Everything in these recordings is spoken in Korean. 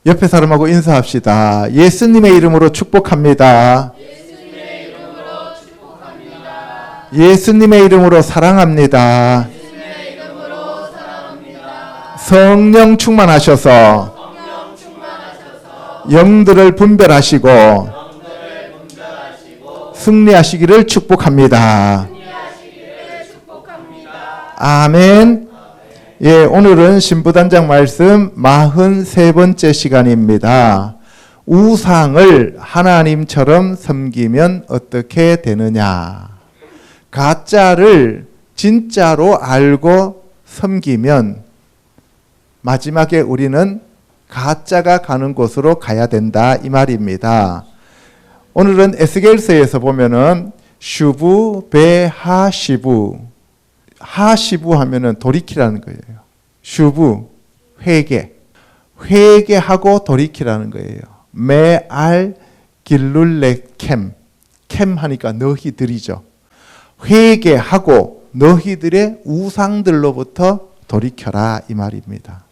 옆에 사람하고 인사합시다. 예수님의 이름으로 축복합니다. 예수님의 이름으로 축복합니다. 예수님의 이름으로 사랑합니다. 예수님의 이름으로 사랑합니다. 성령 충만하셔서 성령 충만하셔서 영들을 분별하시고 영들을 분별하시고 승리하시기를 축복합니다. 승리하시기를 축복합니다. 아멘. 예, 오늘은 신부단장 말씀 43번째 시간입니다. 우상을 하나님처럼 섬기면 어떻게 되느냐? 가짜를 진짜로 알고 섬기면 마지막에 우리는 가짜가 가는 곳으로 가야 된다 이 말입니다. 오늘은 에스겔서에서 보면은 슈부 베하시부, 하시부 하면은 돌이키라는 거예요. 슈부 회개하고 돌이키라는 거예요. 메알 길룰레 캠 하니까 너희들이죠. 회개하고 너희들의 우상들로부터 돌이켜라 이 말입니다.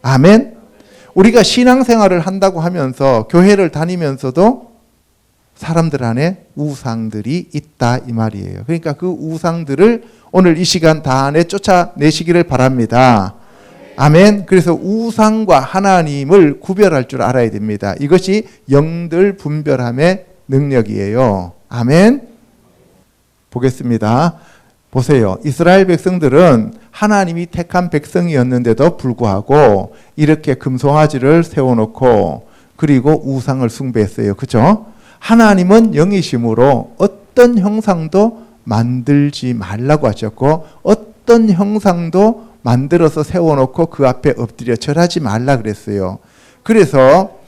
아멘. 우리가 신앙생활을 한다고 하면서 교회를 다니면서도 사람들 안에 우상들이 있다 이 말이에요. 그러니까 그 우상들을 오늘 이 시간 다 안에 쫓아내시기를 바랍니다. 아멘. 그래서 우상과 하나님을 구별할 줄 알아야 됩니다. 이것이 영들 분별함의 능력이에요. 아멘. 보겠습니다. 보세요. 이스라엘 백성들은 하나님이 택한 백성이었는데도 불구하고 이렇게 금송아지를 세워놓고 그리고 우상을 숭배했어요. 그렇죠? 하나님은 영이심으로 어떤 형상도 만들지 말라고 하셨고 어떤 형상도 만들어서 세워놓고 그 앞에 엎드려 절하지 말라 그랬어요. 그래서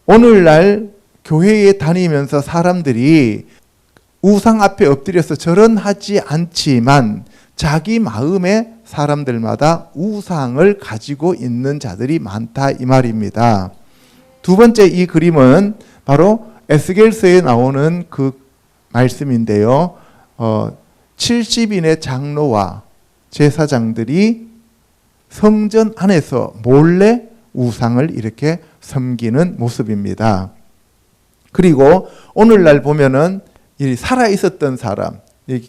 오늘날 교회에 다니면서 사람들이 우상 앞에 엎드려서 절은 하지 않지만 자기 마음에 사람들마다 우상을 가지고 있는 자들이 많다 이 말입니다. 두 번째 이 그림은 바로 에스겔서에 나오는 그 말씀인데요. 70인의 장로와 제사장들이 성전 안에서 몰래 우상을 이렇게 섬기는 모습입니다. 그리고 오늘날 보면은 이 살아 있었던 사람,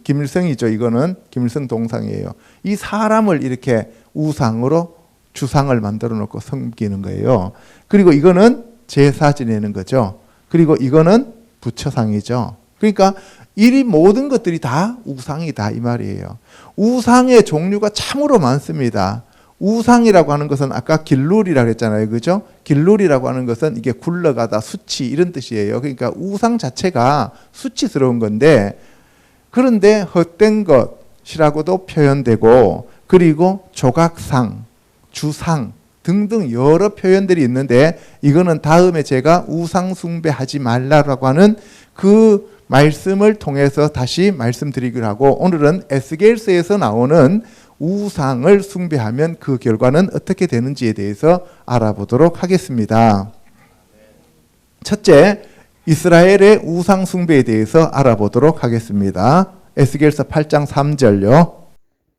김일성이죠. 이거는 김일성 동상이에요. 이 사람을 이렇게 우상으로 주상을 만들어 놓고 섬기는 거예요. 그리고 이거는 제사 지내는 거죠. 그리고 이거는 부처상이죠. 그러니까 이 모든 것들이 다 우상이다 이 말이에요. 우상의 종류가 참으로 많습니다. 우상이라고 하는 것은 아까 길룰이라고 했잖아요. 그죠? 길룰이라고 하는 것은 이게 굴러가다, 수치 이런 뜻이에요. 그러니까 우상 자체가 수치스러운 건데 그런데 헛된 것이라고도 표현되고 그리고 조각상, 주상 등등 여러 표현들이 있는데 이거는 다음에 제가 우상 숭배하지 말라라고 하는 그 말씀을 통해서 다시 말씀드리기로 하고 오늘은 에스겔서에서 나오는 우상을 숭배하면 그 결과는 어떻게 되는지에 대해서 알아보도록 하겠습니다. 첫째, 이스라엘의 우상 숭배에 대해서 알아보도록 하겠습니다. 에스겔서 8장 3절요.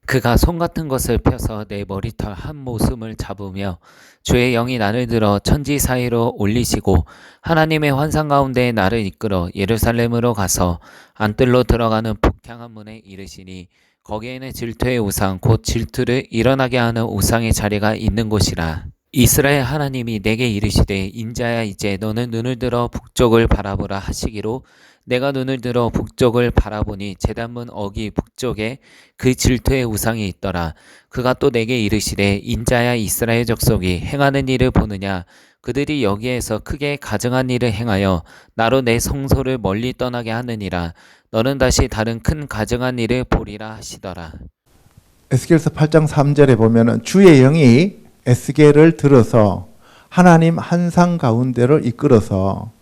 그가 손 같은 것을 펴서 내 머리털 한 모숨을 잡으며 주의 영이 나를 들어 천지 사이로 올리시고 하나님의 환상 가운데 나를 이끌어 예루살렘으로 가서 안뜰로 들어가는 북향한 문에 이르시니 거기에는 질투의 우상 곧 질투를 일어나게 하는 우상의 자리가 있는 곳이라. 이스라엘 하나님이 내게 이르시되 인자야 이제 너는 눈을 들어 북쪽을 바라보라 하시기로 내가 눈을 들어 북쪽을 바라보니 제단문 어기 북쪽에 그 질투의 우상이 있더라. 그가 또 내게 이르시되 인자야 이스라엘 족속이 행하는 일을 보느냐. 그들이 여기에서 크게 가증한 일을 행하여 나로 내 성소를 멀리 떠나게 하느니라. 너는 다시 다른 큰 가증한 일을 보리라 하시더라. 에스겔서 8장 3절에 보면은 주의 영이 에스겔을 들어서 하나님 환상 가운데로 이끌어서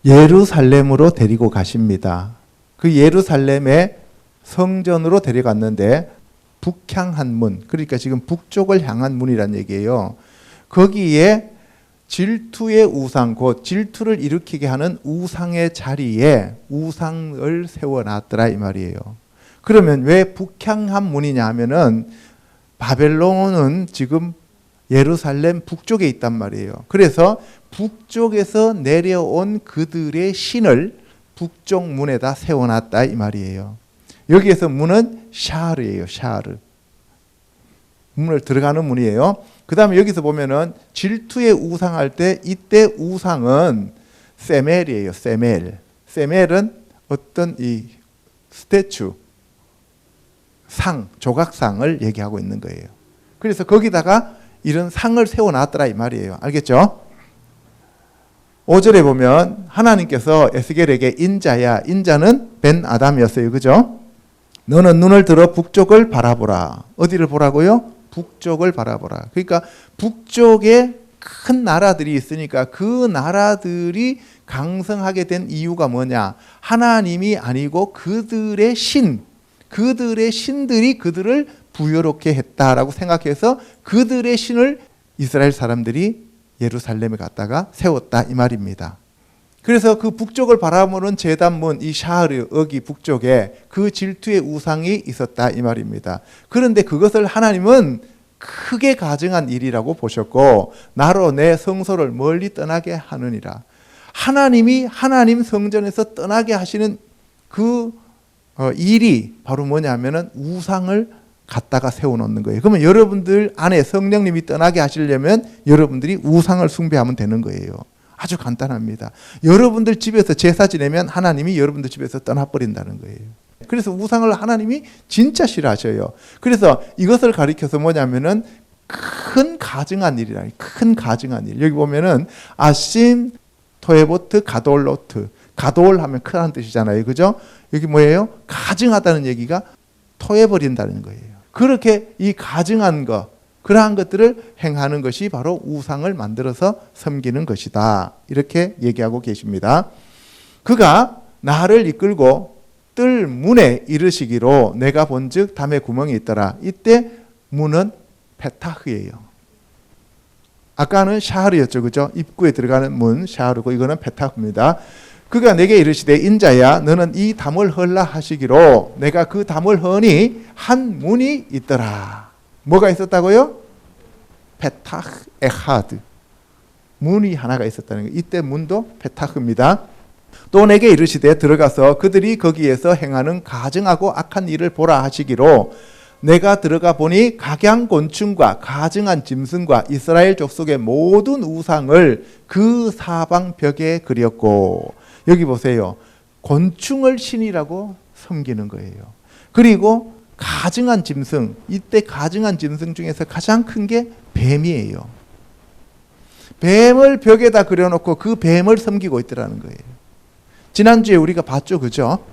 예루살렘으로 데리고 가십니다. 그 예루살렘의 성전으로 데려갔는데 북향한 문, 그러니까 지금 북쪽을 향한 문이란 얘기예요. 거기에 질투의 우상, 곧 질투를 일으키게 하는 우상의 자리에 우상을 세워놨더라 이 말이에요. 그러면 왜 북향한 문이냐 하면은 바벨론은 지금 예루살렘 북쪽에 있단 말이에요. 그래서 북쪽에서 내려온 그들의 신을 북쪽 문에다 세워놨다 이 말이에요. 여기에서 문은 샤르예요. 샤르. 문을 들어가는 문이에요. 그 다음에 여기서 보면은 질투의 우상할 때 이때 우상은 세멜이에요. 세멜. 세멜은 어떤 이 스태츄, 상, 조각상을 얘기하고 있는 거예요. 그래서 거기다가 이런 상을 세워놨더라 이 말이에요. 알겠죠? 5절에 보면 하나님께서 에스겔에게 인자야, 인자는 벤 아담이었어요. 그죠? 너는 눈을 들어 북쪽을 바라보라. 어디를 보라고요? 북쪽을 바라보라. 그러니까 북쪽에 큰 나라들이 있으니까 그 나라들이 강성하게 된 이유가 뭐냐? 하나님이 아니고 그들의 신들이 그들을 부여롭게 했다라고 생각해서 그들의 신을 이스라엘 사람들이 예루살렘에 갔다가 세웠다 이 말입니다. 그래서 그 북쪽을 바라보는 제단문 이 샤르 여기 북쪽에 그 질투의 우상이 있었다 이 말입니다. 그런데 그것을 하나님은 크게 가증한 일이라고 보셨고 나로 내 성소를 멀리 떠나게 하느니라. 하나님이 하나님 성전에서 떠나게 하시는 그 일이 바로 뭐냐면은 우상을 갖다가 세워놓는 거예요. 그러면 여러분들 안에 성령님이 떠나게 하시려면 여러분들이 우상을 숭배하면 되는 거예요. 아주 간단합니다. 여러분들 집에서 제사 지내면 하나님이 여러분들 집에서 떠나버린다는 거예요. 그래서 우상을 하나님이 진짜 싫어하셔요. 그래서 이것을 가리켜서 뭐냐면은 큰 가증한 일이라. 큰 가증한 일. 여기 보면은 아심 토에보트 가돌로트. 가돌 하면 크다는 뜻이잖아요. 그죠? 여기 뭐예요? 가증하다는 얘기가 토해버린다는 거예요. 그렇게 이 가증한 것, 그러한 것들을 행하는 것이 바로 우상을 만들어서 섬기는 것이다. 이렇게 얘기하고 계십니다. 그가 나를 이끌고 뜰 문에 이르시기로 내가 본즉 담에 구멍이 있더라. 이때 문은 페타흐예요. 아까는 샤르였죠. 그죠? 입구에 들어가는 문 샤르고 이거는 페타흐입니다. 그가 내게 이르시되 인자야 너는 이 담을 헐라 하시기로 내가 그 담을 허니 한 문이 있더라. 뭐가 있었다고요? 페타흐 에하드. 문이 하나가 있었다는 거예요. 이때 문도 페타흐입니다. 또 내게 이르시되 들어가서 그들이 거기에서 행하는 가증하고 악한 일을 보라 하시기로 내가 들어가 보니 각양곤충과 가증한 짐승과 이스라엘 족속의 모든 우상을 그 사방벽에 그렸고 여기 보세요. 곤충을 신이라고 섬기는 거예요. 그리고 가증한 짐승, 이때 가증한 짐승 중에서 가장 큰 게 뱀이에요. 뱀을 벽에다 그려놓고 그 뱀을 섬기고 있더라는 거예요. 지난주에 우리가 봤죠. 그죠?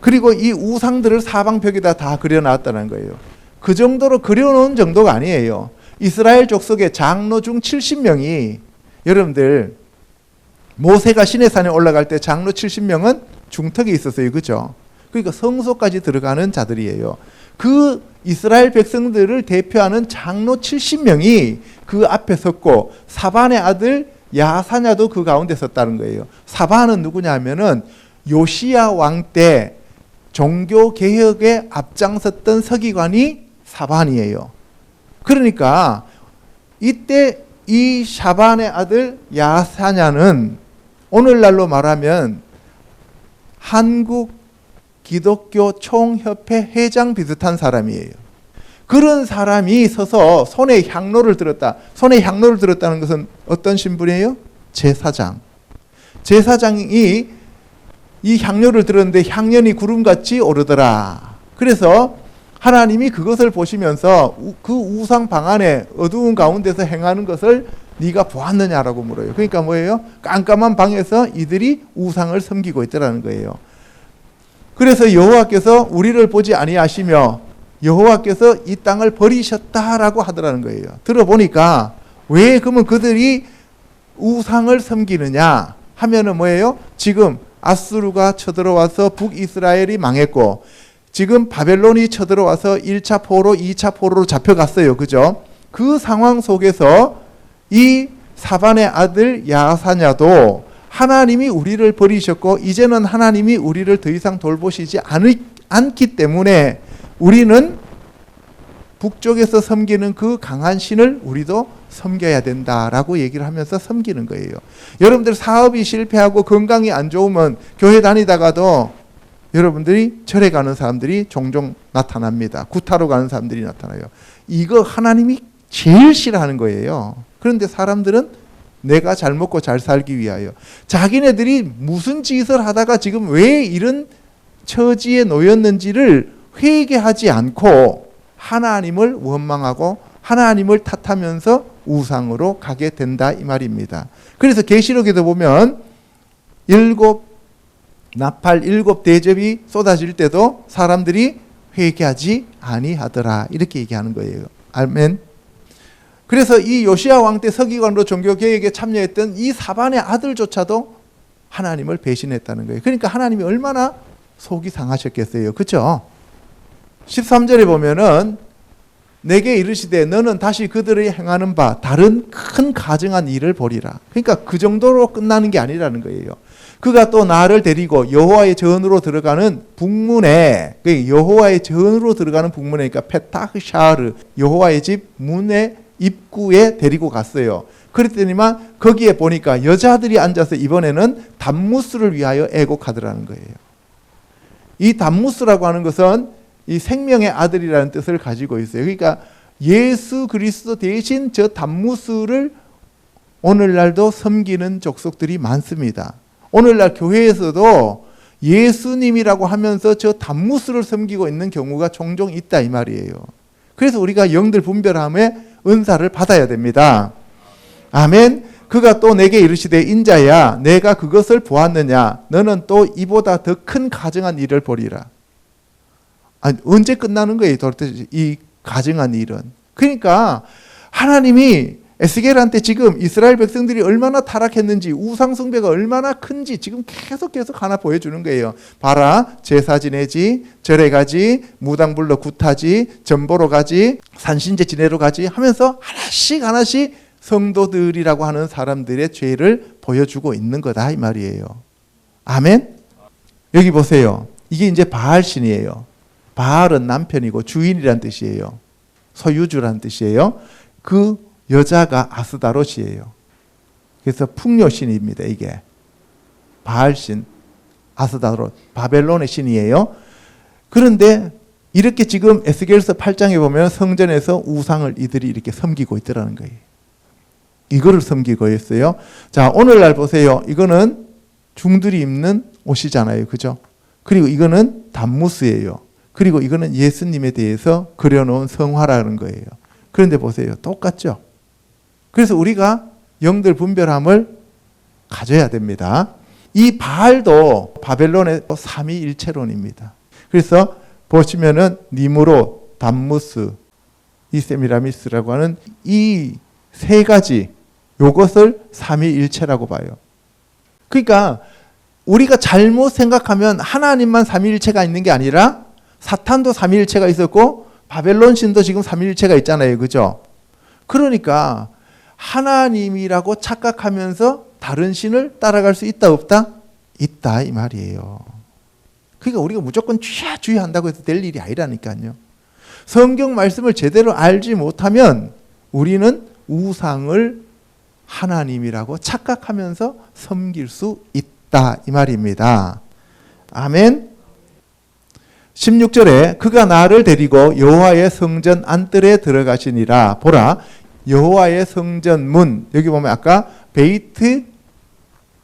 그리고 이 우상들을 사방벽에다 다 그려놨다는 거예요. 그 정도로 그려놓은 정도가 아니에요. 이스라엘 족속의 장로 중 70명이 여러분들 모세가 시내산에 올라갈 때 장로 70명은 중턱에 있었어요. 그죠? 그러니까 성소까지 들어가는 자들이에요. 그 이스라엘 백성들을 대표하는 장로 70명이 그 앞에 섰고 사반의 아들 야사냐도 그 가운데 섰다는 거예요. 사반은 누구냐 하면은 요시야 왕 때 종교 개혁에 앞장섰던 서기관이 사반이에요. 그러니까 이때 이 샤반의 아들 야사냐는 오늘날로 말하면 한국 기독교 총협회 회장 비슷한 사람이에요. 그런 사람이 서서 손에 향로를 들었다. 손에 향로를 들었다는 것은 어떤 신분이에요? 제사장. 제사장이 이 향료를 들었는데 향연이 구름같이 오르더라. 그래서 하나님이 그것을 보시면서 그 우상 방 안에 어두운 가운데서 행하는 것을 네가 보았느냐라고 물어요. 그러니까 뭐예요? 깜깜한 방에서 이들이 우상을 섬기고 있더라는 거예요. 그래서 여호와께서 우리를 보지 아니하시며 여호와께서 이 땅을 버리셨다라고 하더라는 거예요. 들어보니까 왜 그러면 그들이 우상을 섬기느냐 하면은 뭐예요? 지금 아수르가 쳐들어와서 북이스라엘이 망했고 지금 바벨론이 쳐들어와서 1차 포로 2차 포로로 잡혀갔어요. 그죠? 그 상황 속에서 이 사반의 아들 야사냐도 하나님이 우리를 버리셨고 이제는 하나님이 우리를 더 이상 돌보시지 않기 때문에 우리는 북쪽에서 섬기는 그 강한 신을 우리도 섬겨야 된다라고 얘기를 하면서 섬기는 거예요. 여러분들 사업이 실패하고 건강이 안 좋으면 교회 다니다가도 여러분들이 절에 가는 사람들이 종종 나타납니다. 구타로 가는 사람들이 나타나요. 이거 하나님이 제일 싫어하는 거예요. 그런데 사람들은 내가 잘 먹고 잘 살기 위하여 자기네들이 무슨 짓을 하다가 지금 왜 이런 처지에 놓였는지를 회개하지 않고 하나님을 원망하고 하나님을 탓하면서 우상으로 가게 된다 이 말입니다. 그래서 계시록에도 보면 나팔 7 대접이 쏟아질 때도 사람들이 회개하지 아니하더라 이렇게 얘기하는 거예요. 아멘. 그래서 이 요시야 왕 때 서기관으로 종교개혁에 참여했던 이 사반의 아들조차도 하나님을 배신했다는 거예요. 그러니까 하나님이 얼마나 속이 상하셨겠어요. 그렇죠? 13절에 보면은 내게 이르시되 너는 다시 그들이 행하는 바 다른 큰 가증한 일을 보리라. 그러니까 그 정도로 끝나는 게 아니라는 거예요. 그가 또 나를 데리고 여호와의 전으로 들어가는 북문에, 여호와의 전으로 들어가는 북문에, 그러니까 페타흐샤르, 여호와의 집 문의 입구에 데리고 갔어요. 그랬더니만 거기에 보니까 여자들이 앉아서 이번에는 담무스를 위하여 애곡하더라는 거예요. 이 담무스라고 하는 것은 이 생명의 아들이라는 뜻을 가지고 있어요. 그러니까 예수 그리스도 대신 저 담무스를 오늘날도 섬기는 족속들이 많습니다. 오늘날 교회에서도 예수님이라고 하면서 저 담무스를 섬기고 있는 경우가 종종 있다 이 말이에요. 그래서 우리가 영들 분별함에 은사를 받아야 됩니다. 아멘. 그가 또 내게 이르시되 인자야 내가 그것을 보았느냐 너는 또 이보다 더 큰 가증한 일을 보리라. 아니, 언제 끝나는 거예요? 도대체 이 가증한 일은. 그러니까 하나님이 에스겔한테 지금 이스라엘 백성들이 얼마나 타락했는지 우상 숭배가 얼마나 큰지 지금 계속 하나 보여주는 거예요. 봐라 제사 지내지 절에 가지 무당불러 굿하지 전보러 가지 산신제 지내러 가지 하면서 하나씩 성도들이라고 하는 사람들의 죄를 보여주고 있는 거다 이 말이에요. 아멘. 여기 보세요. 이게 이제 바알신이에요. 바알은 남편이고 주인이란 뜻이에요. 소유주란 뜻이에요. 그 여자가 아스다롯이에요. 그래서 풍요신입니다. 이게 바알신, 아스다롯, 바벨론의 신이에요. 그런데 이렇게 지금 에스겔서 8장에 보면 성전에서 우상을 이들이 이렇게 섬기고 있더라는 거예요. 이거를 섬기고 있어요. 자, 오늘날 보세요. 이거는 중들이 입는 옷이잖아요. 그죠? 그리고 이거는 담무스예요. 그리고 이거는 예수님에 대해서 그려놓은 성화라는 거예요. 그런데 보세요. 똑같죠? 그래서 우리가 영들 분별함을 가져야 됩니다. 이 바알도 바벨론의 삼위일체론입니다. 그래서 보시면은 니무로, 담무스, 이세미라미스라고 하는 이 세 가지 요것을 삼위일체라고 봐요. 그러니까 우리가 잘못 생각하면 하나님만 삼위일체가 있는 게 아니라 사탄도 삼위일체가 있었고 바벨론 신도 지금 삼위일체가 있잖아요. 그죠? 그러니까 하나님이라고 착각하면서 다른 신을 따라갈 수 있다 없다? 있다 이 말이에요. 그러니까 우리가 무조건 주의한다고 해서 될 일이 아니라니까요. 성경 말씀을 제대로 알지 못하면 우리는 우상을 하나님이라고 착각하면서 섬길 수 있다 이 말입니다. 아멘. 16절에 그가 나를 데리고 여호와의 성전 안뜰에 들어가시니라. 보라 여호와의 성전 문, 여기 보면 아까 베이트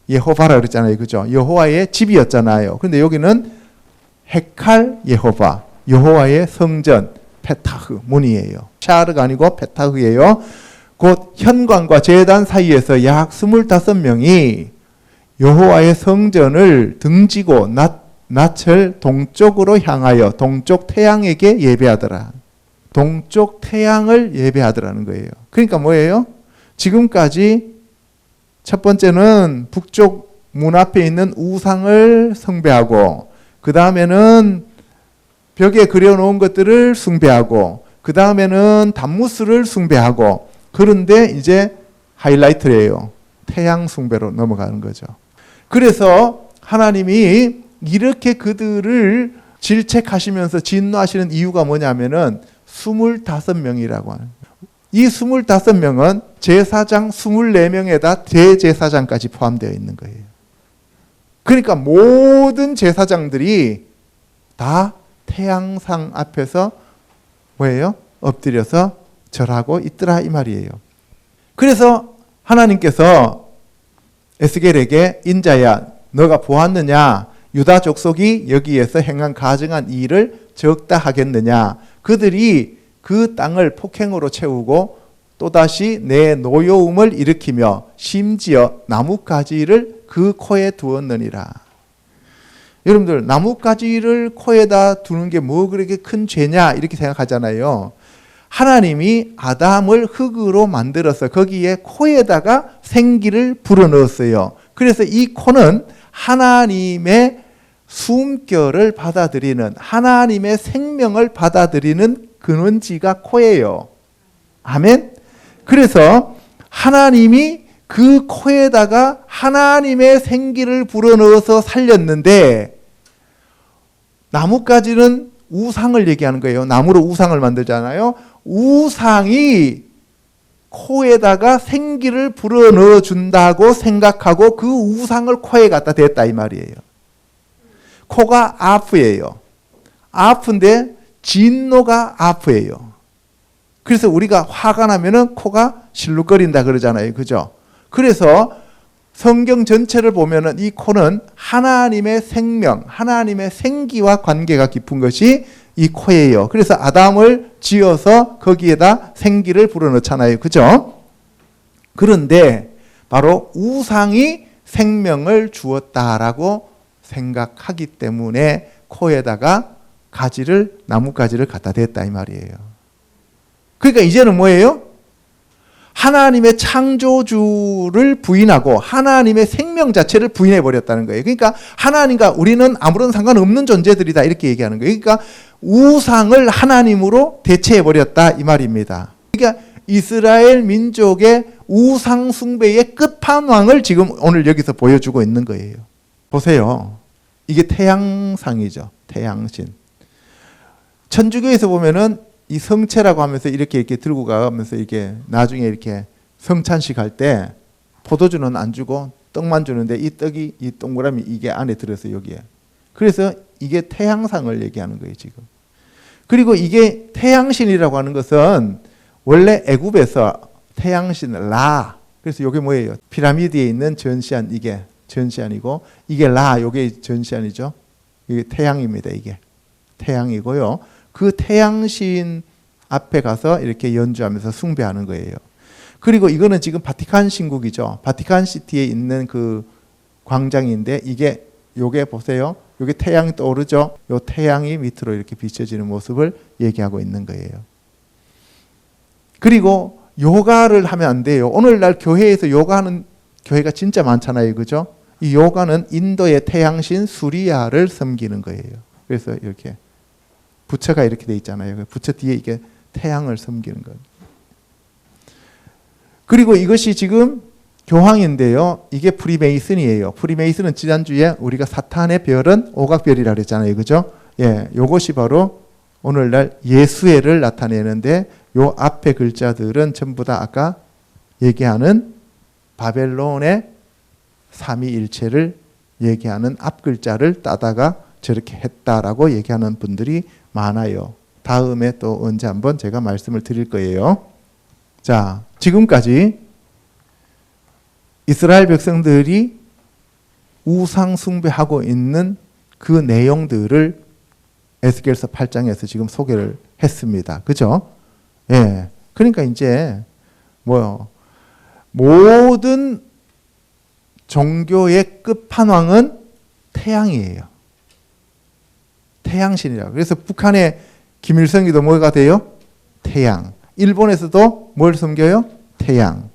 예호바라 그랬잖아요. 그죠? 여호와의 집이었잖아요. 그런데 여기는 헤칼 예호바, 여호와의 성전 페타흐 문이에요. 샤르가 아니고 페타흐예요. 곧 현관과 제단 사이에서 약 25명이 여호와의 성전을 등지고 낯을 동쪽으로 향하여 동쪽 태양에게 예배하더라. 동쪽 태양을 예배하더라는 거예요. 그러니까 뭐예요? 지금까지 첫 번째는 북쪽 문 앞에 있는 우상을 숭배하고 그 다음에는 벽에 그려놓은 것들을 숭배하고 그 다음에는 담무스를 숭배하고 그런데 이제 하이라이트예요. 태양 숭배로 넘어가는 거죠. 그래서 하나님이 이렇게 그들을 질책하시면서 진노하시는 이유가 뭐냐면은 25명이라고 하는 거예요. 이 25명은 제사장 24명에다 대제사장까지 포함되어 있는 거예요. 그러니까 모든 제사장들이 다 태양상 앞에서 뭐예요? 엎드려서 절하고 있더라 이 말이에요. 그래서 하나님께서 에스겔에게 인자야 너가 보았느냐? 유다 족속이 여기에서 행한 가증한 일을 적다 하겠느냐? 그들이 그 땅을 폭행으로 채우고 또다시 내 노여움을 일으키며 심지어 나뭇가지를 그 코에 두었느니라. 여러분들 나뭇가지를 코에다 두는 게 뭐 그렇게 큰 죄냐 이렇게 생각하잖아요. 하나님이 아담을 흙으로 만들어서 거기에 코에다가 생기를 불어넣었어요. 그래서 이 코는 하나님의 숨결을 받아들이는 하나님의 생명을 받아들이는 근원지가 코예요. 아멘. 그래서 하나님이 그 코에다가 하나님의 생기를 불어넣어서 살렸는데 나뭇가지는 우상을 얘기하는 거예요. 나무로 우상을 만들잖아요. 우상이 코에다가 생기를 불어넣어 준다고 생각하고 그 우상을 코에 갖다 댔다 이 말이에요. 코가 아프예요. 아픈데 진노가 아프예요. 그래서 우리가 화가 나면은 코가 실룩거린다 그러잖아요. 그죠? 그래서 성경 전체를 보면은 이 코는 하나님의 생명, 하나님의 생기와 관계가 깊은 것이 이 코예요. 그래서 아담을 지어서 거기에다 생기를 불어넣잖아요. 그죠? 그런데 바로 우상이 생명을 주었다라고 생각하기 때문에 코에다가 나뭇가지를 갖다 댔다 이 말이에요. 그러니까 이제는 뭐예요? 하나님의 창조주를 부인하고 하나님의 생명 자체를 부인해 버렸다는 거예요. 그러니까 하나님과 우리는 아무런 상관없는 존재들이다 이렇게 얘기하는 거예요. 그러니까 우상을 하나님으로 대체해 버렸다 이 말입니다. 그러니까 이스라엘 민족의 우상 숭배의 끝판왕을 지금 오늘 여기서 보여주고 있는 거예요. 보세요. 이게 태양상이죠. 태양신. 천주교에서 보면은 이 성체라고 하면서 이렇게 들고 가면서 이렇게 나중에 이렇게 성찬식 할 때 포도주는 안 주고 떡만 주는데 이 떡이 이 동그라미 이게 안에 들어서 여기에. 그래서 이게 태양상을 얘기하는 거예요, 지금. 그리고 이게 태양신이라고 하는 것은 원래 애굽에서 태양신 라. 그래서 이게 뭐예요? 피라미드에 있는 전시안 이게 전시안이고 이게 라 이게 전시안이죠. 이게 태양입니다, 이게. 태양이고요. 그 태양신 앞에 가서 이렇게 연주하면서 숭배하는 거예요. 그리고 이거는 지금 바티칸 신국이죠. 바티칸 시티에 있는 그 광장인데 요게 보세요. 요게 태양이 떠오르죠. 요 태양이 밑으로 이렇게 비춰지는 모습을 얘기하고 있는 거예요. 그리고 요가를 하면 안 돼요. 오늘날 교회에서 요가하는 교회가 진짜 많잖아요. 그죠? 이 요가는 인도의 태양신 수리야를 섬기는 거예요. 그래서 이렇게 부처가 이렇게 돼 있잖아요. 부처 뒤에 이게 태양을 섬기는 거예요. 그리고 이것이 지금 교황인데요. 이게 프리메이슨이에요. 프리메이슨은 지난주에 우리가 사탄의 별은 오각별이라고 그랬잖아요. 그죠? 예, 요것이 바로 오늘날 예수회를 나타내는데 요 앞에 글자들은 전부 다 아까 얘기하는 바벨론의 삼위일체를 얘기하는 앞 글자를 따다가 저렇게 했다라고 얘기하는 분들이 많아요. 다음에 또 언제 한번 제가 말씀을 드릴 거예요. 자, 지금까지 이스라엘 백성들이 우상 숭배하고 있는 그 내용들을 에스겔서 8장에서 지금 소개를 했습니다. 그죠? 예. 그러니까 이제 모든 종교의 끝판왕은 태양이에요. 태양신이라고. 그래서 북한의 김일성이도 뭐가 돼요? 태양. 일본에서도 뭘 섬겨요? 태양.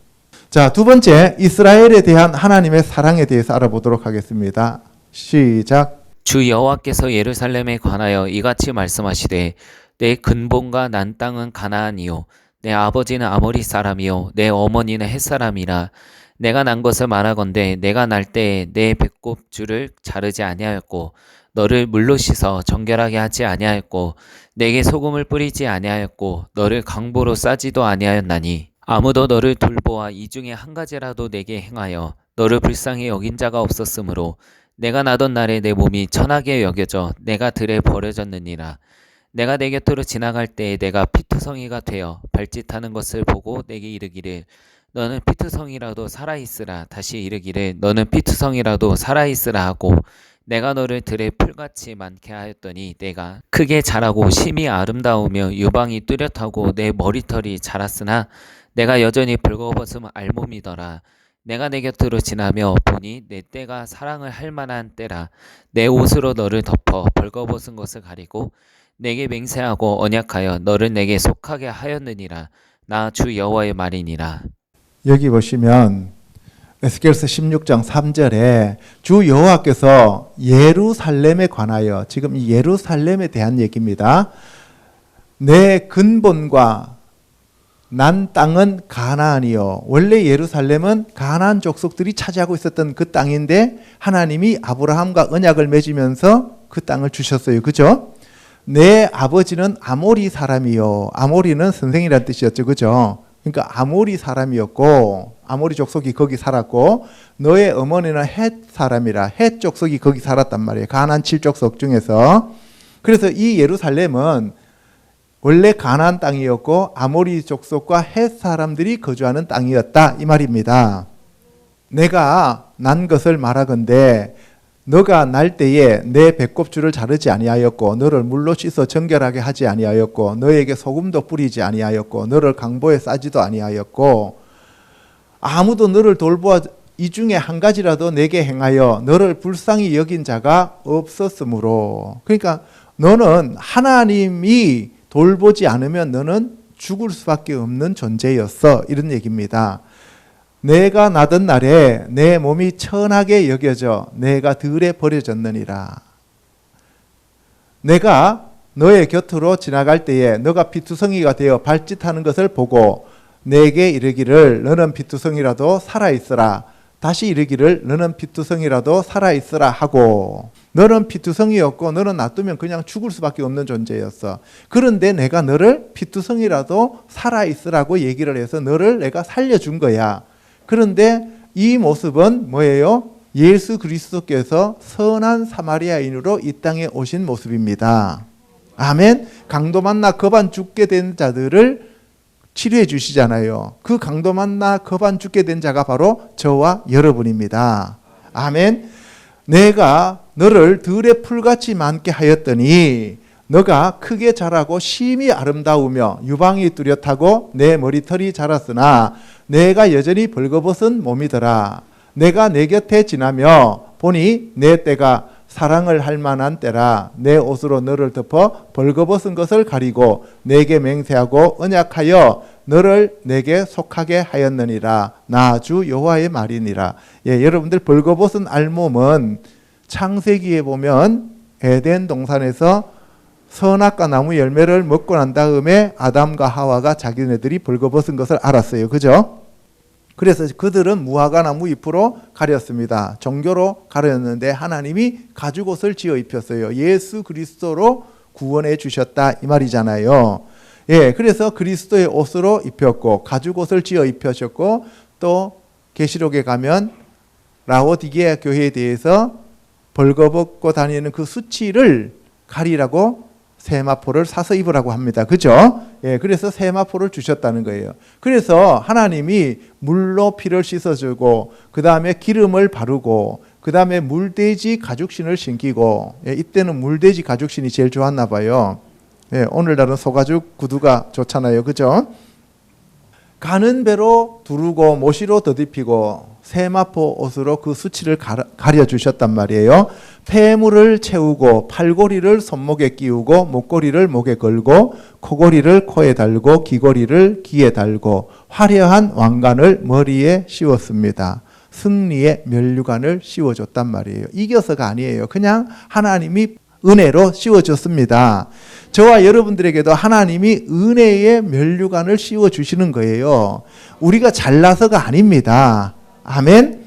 자, 두 번째, 이스라엘에 대한 하나님의 사랑에 대해서 알아보도록 하겠습니다. 시작. 주 여호와께서 예루살렘에 관하여 이같이 말씀하시되 내 근본과 난 땅은 가나안이요 내 아버지는 아모리 사람이요 내 어머니는 헷 사람이라 내가 난 것을 말하건대 내가 날 때에 내 배꼽줄을 자르지 아니하였고 너를 물로 씻어 정결하게 하지 아니하였고 내게 소금을 뿌리지 아니하였고 너를 강보로 싸지도 아니하였나니 아무도 너를 돌보아 이 중에 한 가지라도 내게 행하여 너를 불쌍히 여긴 자가 없었으므로 내가 나던 날에 내 몸이 천하게 여겨져 내가 들에 버려졌느니라. 내가 내 곁으로 지나갈 때에 내가 피투성이가 되어 발짓하는 것을 보고 내게 이르기를 너는 피투성이라도 살아있으라. 다시 이르기를 너는 피투성이라도 살아있으라 하고 내가 너를 들에 풀같이 많게 하였더니 내가 크게 자라고 심히 아름다우며 유방이 뚜렷하고 내 머리털이 자랐으나 내가 여전히 벌거벗음 알몸이더라. 내가 내 곁으로 지나며 보니 내 때가 사랑을 할 만한 때라. 내 옷으로 너를 덮어 벌거벗은 것을 가리고 내게 맹세하고 언약하여 너를 내게 속하게 하였느니라. 나 주 여호와의 말이니라. 여기 보시면 에스겔서 16장 3절에 주 여호와께서 예루살렘에 관하여, 지금 이 예루살렘에 대한 얘기입니다. 내 근본과 난 땅은 가나안이요. 원래 예루살렘은 가나안 족속들이 차지하고 있었던 그 땅인데 하나님이 아브라함과 언약을 맺으면서 그 땅을 주셨어요. 그죠? 내 아버지는 아모리 사람이요. 아모리는 선생이라는 뜻이었죠. 그죠? 그러니까 아모리 사람이었고 아모리 족속이 거기 살았고 너의 어머니는 헷 사람이라 헷 족속이 거기 살았단 말이에요. 가나안 7족속 중에서. 그래서 이 예루살렘은 원래 가나안 땅이었고 아모리 족속과 헷 사람들이 거주하는 땅이었다 이 말입니다. 내가 난 것을 말하건대 너가 날 때에 내 배꼽줄을 자르지 아니하였고 너를 물로 씻어 정결하게 하지 아니하였고 너에게 소금도 뿌리지 아니하였고 너를 강보에 싸지도 아니하였고 아무도 너를 돌보아 이 중에 한 가지라도 내게 행하여 너를 불쌍히 여긴 자가 없었으므로. 그러니까 너는 하나님이 돌보지 않으면 너는 죽을 수밖에 없는 존재였어 이런 얘기입니다. 내가 나던 날에 내 몸이 천하게 여겨져 내가 들에 버려졌느니라. 내가 너의 곁으로 지나갈 때에 너가 피투성이가 되어 발짓하는 것을 보고 내게 이르기를 너는 피투성이라도 살아있으라. 다시 이르기를 너는 피투성이라도 살아있으라 하고 너는 피투성이었고 너는 놔두면 그냥 죽을 수밖에 없는 존재였어. 그런데 내가 너를 피투성이라도 살아있으라고 얘기를 해서 너를 내가 살려준 거야. 그런데 이 모습은 뭐예요? 예수 그리스도께서 선한 사마리아인으로 이 땅에 오신 모습입니다. 아멘. 강도 만나 거반 죽게 된 자들을 치료해 주시잖아요. 그 강도 만나 거반 죽게 된 자가 바로 저와 여러분입니다. 아멘. 내가 너를 들의 풀같이 많게 하였더니 너가 크게 자라고 심히 아름다우며 유방이 뚜렷하고 내 머리털이 자랐으나 내가 여전히 벌거벗은 몸이더라. 내가 내 곁에 지나며 보니 내 때가 사랑을 할 만한 때라. 내 옷으로 너를 덮어 벌거벗은 것을 가리고 내게 맹세하고 언약하여 너를 내게 속하게 하였느니라. 나 주 여호와의 말이니라. 예, 여러분들 벌거벗은 알몸은 창세기에 보면 에덴 동산에서 선악과 나무 열매를 먹고 난 다음에 아담과 하와가 자기네들이 벌거벗은 것을 알았어요. 그죠? 그래서 그들은 무화과 나무 잎으로 가렸습니다. 종교로 가렸는데 하나님이 가죽옷을 지어 입혔어요. 예수 그리스도로 구원해 주셨다 이 말이잖아요. 예, 그래서 그리스도의 옷으로 입혔고 가죽옷을 지어 입혀셨고 또 계시록에 가면 라오디게아 교회에 대해서 벌거벗고 다니는 그 수치를 가리라고 세마포를 사서 입으라고 합니다. 그죠? 예, 그래서 세마포를 주셨다는 거예요. 그래서 하나님이 물로 피를 씻어주고 그 다음에 기름을 바르고 그 다음에 물돼지 가죽신을 신기고 예, 이때는 물돼지 가죽신이 제일 좋았나 봐요. 예, 오늘날은 소가죽 구두가 좋잖아요. 그죠? 가는 배로 두르고 모시로 더딥히고 세마포 옷으로 그 수치를 가려주셨단 말이에요. 폐물을 채우고 팔고리를 손목에 끼우고 목고리를 목에 걸고 코고리를 코에 달고 귀고리를 귀에 달고 화려한 왕관을 머리에 씌웠습니다. 승리의 면류관을 씌워줬단 말이에요. 이겨서가 아니에요. 그냥 하나님이 은혜로 씌워줬습니다. 저와 여러분들에게도 하나님이 은혜의 면류관을 씌워주시는 거예요. 우리가 잘나서가 아닙니다. 아멘.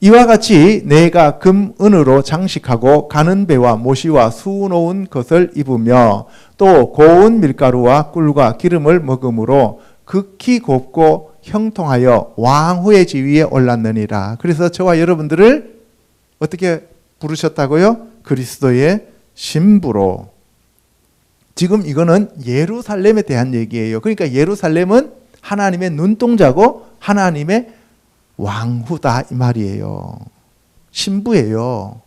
이와 같이 내가 금, 은으로 장식하고 가는 배와 모시와 수놓은 것을 입으며 또 고운 밀가루와 꿀과 기름을 먹음으로 극히 곱고 형통하여 왕후의 지위에 올랐느니라. 그래서 저와 여러분들을 어떻게 부르셨다고요? 그리스도의 신부로. 지금 이거는 예루살렘에 대한 얘기예요. 그러니까 예루살렘은 하나님의 눈동자고 하나님의 왕후다 이 말이에요. 신부예요.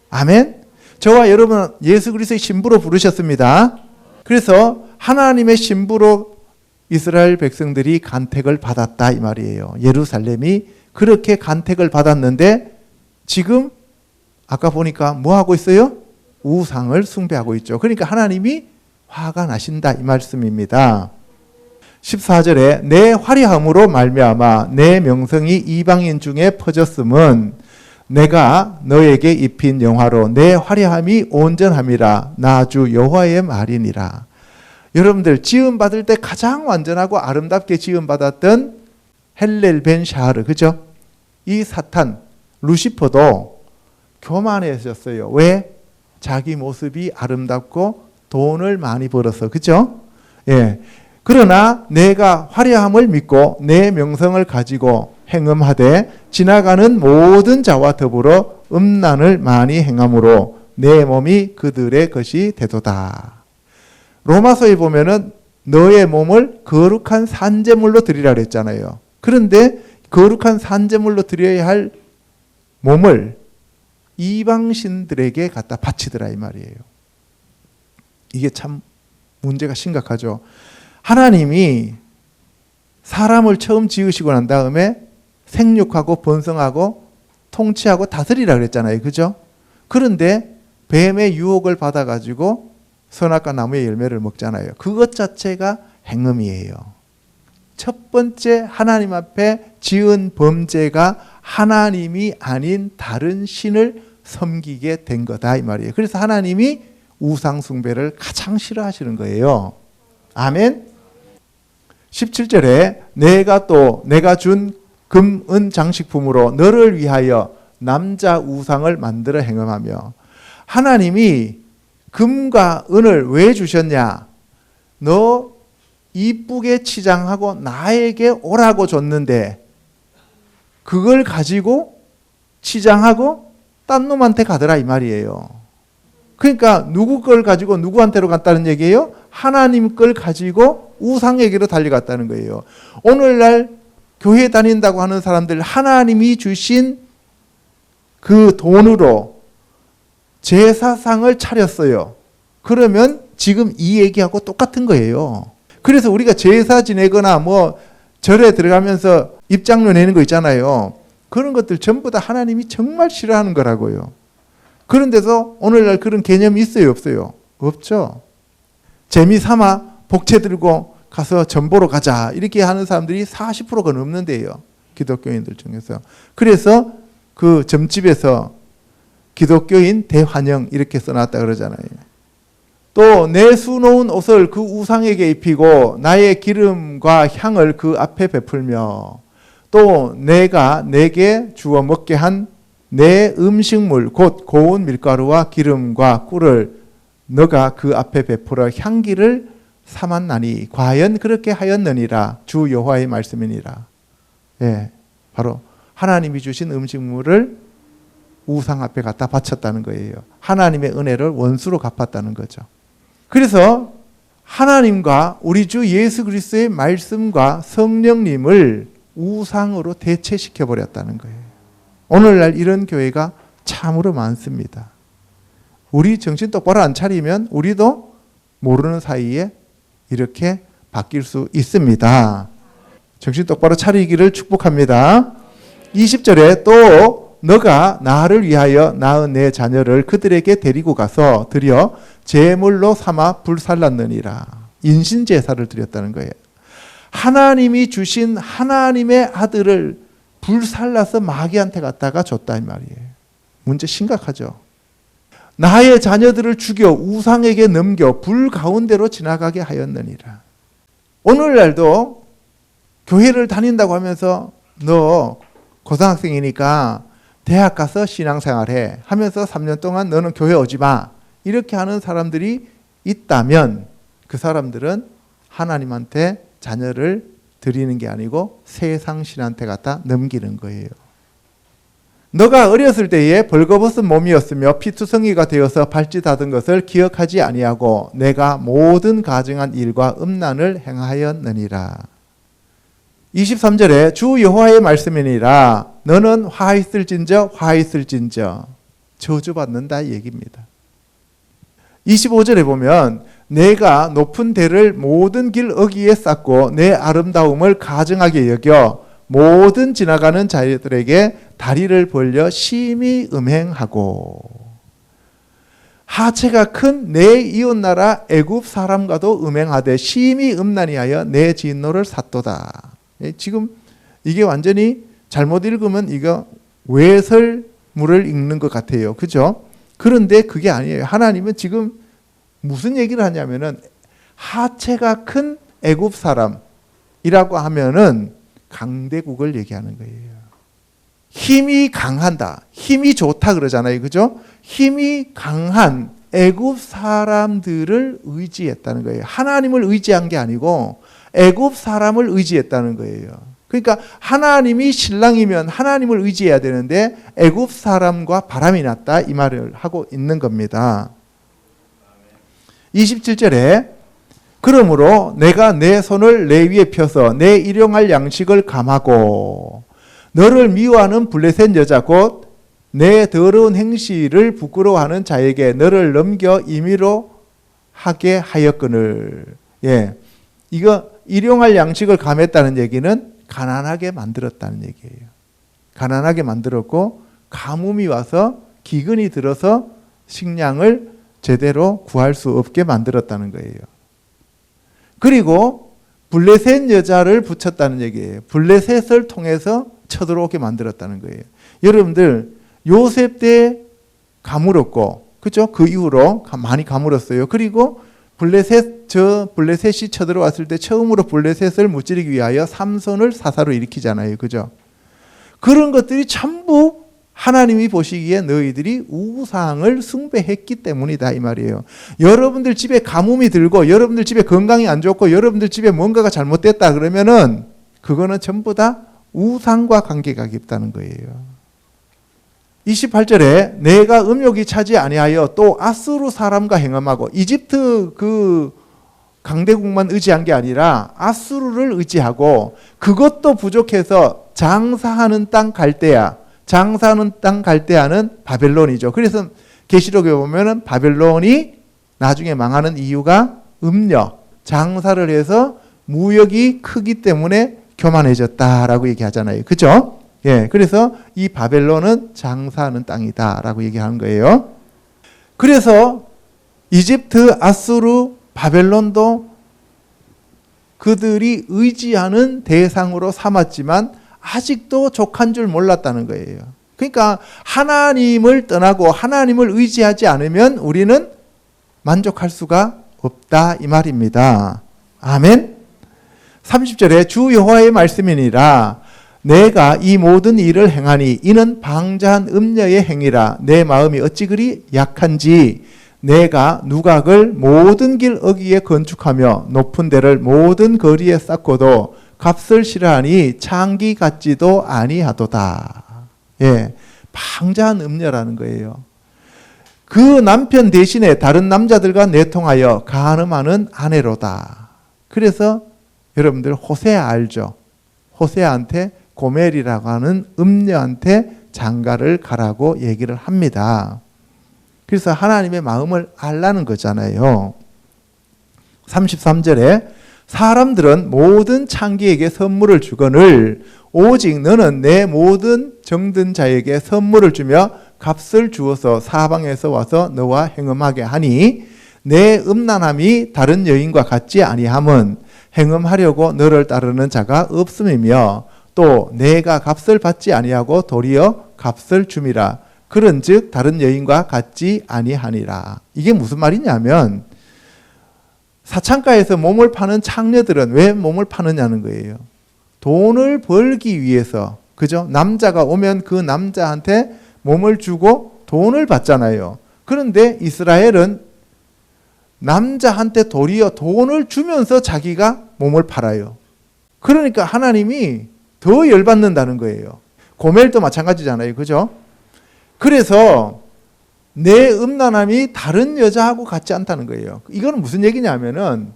아멘. 저와 여러분 예수 그리스도의 신부로 부르셨습니다. 그래서 하나님의 신부로 이스라엘 백성들이 간택을 받았다 이 말이에요. 예루살렘이 그렇게 간택을 받았는데 지금 아까 보니까 뭐 하고 있어요? 우상을 숭배하고 있죠. 그러니까 하나님이 화가 나신다 이 말씀입니다. 14절에 내 화려함으로 말미암아 내 명성이 이방인 중에 퍼졌음은 내가 너에게 입힌 영화로 내 화려함이 온전함이라 나 주 여호와의 말이니라. 여러분들 지음 받을 때 가장 완전하고 아름답게 지음 받았던 헬렐 벤 샤르 그죠? 이 사탄 루시퍼도 교만해졌어요. 왜? 자기 모습이 아름답고 돈을 많이 벌어서 그죠? 예. 그러나 내가 화려함을 믿고 내 명성을 가지고 행음하되 지나가는 모든 자와 더불어 음란을 많이 행함으로 내 몸이 그들의 것이 되도다. 로마서에 보면은 너의 몸을 거룩한 산제물로 드리라 그랬잖아요. 그런데 거룩한 산제물로 드려야 할 몸을 이방신들에게 갖다 바치더라 이 말이에요. 이게 참 문제가 심각하죠. 하나님이 사람을 처음 지으시고 난 다음에 생육하고 번성하고 통치하고 다스리라 그랬잖아요. 그죠? 그런데 뱀의 유혹을 받아가지고 선악과 나무의 열매를 먹잖아요. 그것 자체가 행음이에요. 첫 번째 하나님 앞에 지은 범죄가 하나님이 아닌 다른 신을 섬기게 된 거다 이 말이에요. 그래서 하나님이 우상 숭배를 가장 싫어하시는 거예요. 아멘. 17절에 내가 준 금, 은 장식품으로 너를 위하여 남자 우상을 만들어 행음하며 하나님이 금과 은을 왜 주셨냐? 너 이쁘게 치장하고 나에게 오라고 줬는데 그걸 가지고 치장하고 딴 놈한테 가더라 이 말이에요. 그러니까 누구 걸 가지고 누구한테로 갔다는 얘기예요? 하나님 걸 가지고 우상에게로 달려갔다는 거예요. 오늘날 교회 다닌다고 하는 사람들 하나님이 주신 그 돈으로 제사상을 차렸어요. 그러면 지금 이 얘기하고 똑같은 거예요. 그래서 우리가 제사 지내거나 뭐 절에 들어가면서 입장료 내는 거 있잖아요. 그런 것들 전부 다 하나님이 정말 싫어하는 거라고요. 그런데도 오늘날 그런 개념이 있어요, 없어요? 없죠. 재미삼아 복채 들고 가서 전 보러 가자 이렇게 하는 사람들이 40%가 넘는데요. 기독교인들 중에서. 그래서 그 점집에서 기독교인 대환영 이렇게 써놨다 그러잖아요. 또 내 수놓은 옷을 그 우상에게 입히고 나의 기름과 향을 그 앞에 베풀며 또 내가 내게 주어 먹게 한 내 음식물 곧 고운 밀가루와 기름과 꿀을 너가 그 앞에 베풀어 향기를 삼았나니 과연 그렇게 하였느니라 주 여호와의 말씀이니라. 예, 바로 하나님이 주신 음식물을 우상 앞에 갖다 바쳤다는 거예요. 하나님의 은혜를 원수로 갚았다는 거죠. 그래서 하나님과 우리 주 예수 그리스도의 말씀과 성령님을 우상으로 대체시켜 버렸다는 거예요. 오늘날 이런 교회가 참으로 많습니다. 우리 정신 똑바로 안 차리면 우리도 모르는 사이에 이렇게 바뀔 수 있습니다. 정신 똑바로 차리기를 축복합니다. 20절에 또 너가 나를 위하여 낳은 내 자녀를 그들에게 데리고 가서 드려 제물로 삼아 불살랐느니라. 인신제사를 드렸다는 거예요. 하나님이 주신 하나님의 아들을 불살라서 마귀한테 갖다가 줬다 이 말이에요. 문제 심각하죠. 나의 자녀들을 죽여 우상에게 넘겨 불 가운데로 지나가게 하였느니라. 오늘날도 교회를 다닌다고 하면서 너 고등학생이니까 대학 가서 신앙생활해 하면서 3년 동안 너는 교회 오지 마. 이렇게 하는 사람들이 있다면 그 사람들은 하나님한테 자녀를 드리는 게 아니고 세상 신한테 갖다 넘기는 거예요. 너가 어렸을 때에 벌거벗은 몸이었으며 피투성이가 되어서 발짓하던 것을 기억하지 아니하고 내가 모든 가증한 일과 음란을 행하였느니라. 23절에 주 여호와의 말씀이니라 너는 화 있을진저 화 있을진저 저주받는다 얘기입니다. 25절에 보면 내가 높은 대를 모든 길 어귀에 쌓고 내 아름다움을 가증하게 여겨 모든 지나가는 자들에게 다리를 벌려 심히 음행하고 하체가 큰 내 이웃나라 애굽 사람과도 음행하되 심히 음란히하여 내 진노를 샀도다. 지금 이게 완전히 잘못 읽으면 이거 외설물을 읽는 것 같아요. 그죠? 그런데 그게 아니에요. 하나님은 지금 무슨 얘기를 하냐면은 하체가 큰 애굽 사람이라고 하면은 강대국을 얘기하는 거예요. 힘이 강한다. 힘이 좋다 그러잖아요. 그죠? 힘이 강한 애굽 사람들을 의지했다는 거예요. 하나님을 의지한 게 아니고 애굽 사람을 의지했다는 거예요. 그러니까 하나님이 신랑이면 하나님을 의지해야 되는데 애굽 사람과 바람이 났다 이 말을 하고 있는 겁니다. 27절에 그러므로 내가 내 손을 내 위에 펴서 내 일용할 양식을 감하고 너를 미워하는 블레셋 여자 곧 내 더러운 행실을 부끄러워하는 자에게 너를 넘겨 임의로 하게 하였거늘. 예, 이거 일용할 양식을 감했다는 얘기는 가난하게 만들었다는 얘기예요. 가난하게 만들었고 가뭄이 와서 기근이 들어서 식량을 제대로 구할 수 없게 만들었다는 거예요. 그리고 블레셋 여자를 붙였다는 얘기예요. 블레셋을 통해서 쳐들어오게 만들었다는 거예요. 여러분들 요셉 때 가물었고, 그죠? 그 이후로 많이 가물었어요. 그리고 블레셋이 쳐들어왔을 때 처음으로 블레셋을 무찌르기 위하여 삼손을 사사로 일으키잖아요. 그죠? 그런 것들이 전부 하나님이 보시기에 너희들이 우상을 숭배했기 때문이다 이 말이에요. 여러분들 집에 가뭄이 들고 여러분들 집에 건강이 안 좋고 여러분들 집에 뭔가가 잘못됐다 그러면은 그거는 전부 다 우상과 관계가 깊다는 거예요. 28절에 내가 음욕이 차지 아니하여 또 아수르 사람과 행음하고 이집트 그 강대국만 의지한 게 아니라 아수르를 의지하고 그것도 부족해서 장사하는 땅 갈대아, 장사하는 땅 갈대아는 바벨론이죠. 그래서 계시록에 보면은 바벨론이 나중에 망하는 이유가 음녀, 장사를 해서 무역이 크기 때문에 교만해졌다라고 얘기하잖아요. 그죠? 예, 그래서 이 바벨론은 장사하는 땅이다라고 얘기하는 거예요. 그래서 이집트, 아수르, 바벨론도 그들이 의지하는 대상으로 삼았지만 아직도 족한 줄 몰랐다는 거예요. 그러니까 하나님을 떠나고 하나님을 의지하지 않으면 우리는 만족할 수가 없다 이 말입니다. 아멘. 30절에 주 여호와의 말씀이니라 내가 이 모든 일을 행하니 이는 방자한 음녀의 행위라 내 마음이 어찌 그리 약한지 내가 누각을 모든 길 어귀에 건축하며 높은 데를 모든 거리에 쌓고도 값을 싫어하니 창기 같지도 아니하도다. 예, 방자한 음녀라는 거예요. 그 남편 대신에 다른 남자들과 내통하여 간음하는 아내로다. 그래서 여러분들 호세아 알죠? 호세아한테 고멜이라고 하는 음녀한테 장가를 가라고 얘기를 합니다. 그래서 하나님의 마음을 알라는 거잖아요. 33절에 사람들은 모든 창기에게 선물을 주거늘 오직 너는 내 모든 정든 자에게 선물을 주며 값을 주어서 사방에서 와서 너와 행음하게 하니 내 음란함이 다른 여인과 같지 아니함은 행음하려고 너를 따르는 자가 없음이며 또 내가 값을 받지 아니하고 도리어 값을 줌이라 그런즉 다른 여인과 같지 아니하니라. 이게 무슨 말이냐면 사창가에서 몸을 파는 창녀들은 왜 몸을 파느냐는 거예요. 돈을 벌기 위해서 그죠? 남자가 오면 그 남자한테 몸을 주고 돈을 받잖아요. 그런데 이스라엘은 남자한테 도리어 돈을 주면서 자기가 몸을 팔아요. 그러니까 하나님이 더 열받는다는 거예요. 고멜도 마찬가지잖아요. 그죠? 그래서 내 음란함이 다른 여자하고 같지 않다는 거예요. 이거는 무슨 얘기냐면은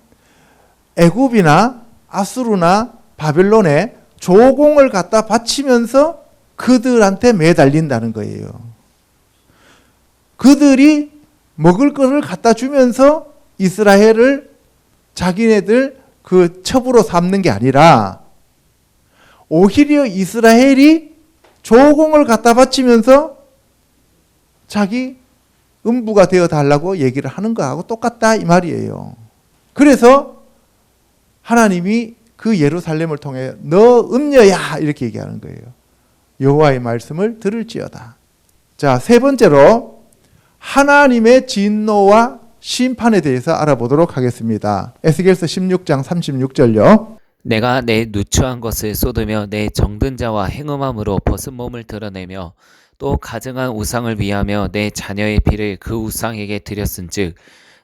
애굽이나 아수르나 바벨론에 조공을 갖다 바치면서 그들한테 매달린다는 거예요. 그들이 먹을 것을 갖다 주면서 이스라엘을 자기네들 그 첩으로 삼는 게 아니라 오히려 이스라엘이 조공을 갖다 바치면서 자기 음부가 되어 달라고 얘기를 하는 거하고 똑같다 이 말이에요. 그래서 하나님이 그 예루살렘을 통해 너 음녀야 이렇게 얘기하는 거예요. 여호와의 말씀을 들을지어다. 자, 세 번째로 하나님의 진노와 심판에 대해서 알아보도록 하겠습니다. 에스겔서 16장 36절요. 내가 내 누추한 것을 쏟으며 내 정든 자와 행음함으로 벗은 몸을 드러내며 또 가증한 우상을 위하며 내 자녀의 피를 그 우상에게 드렸은즉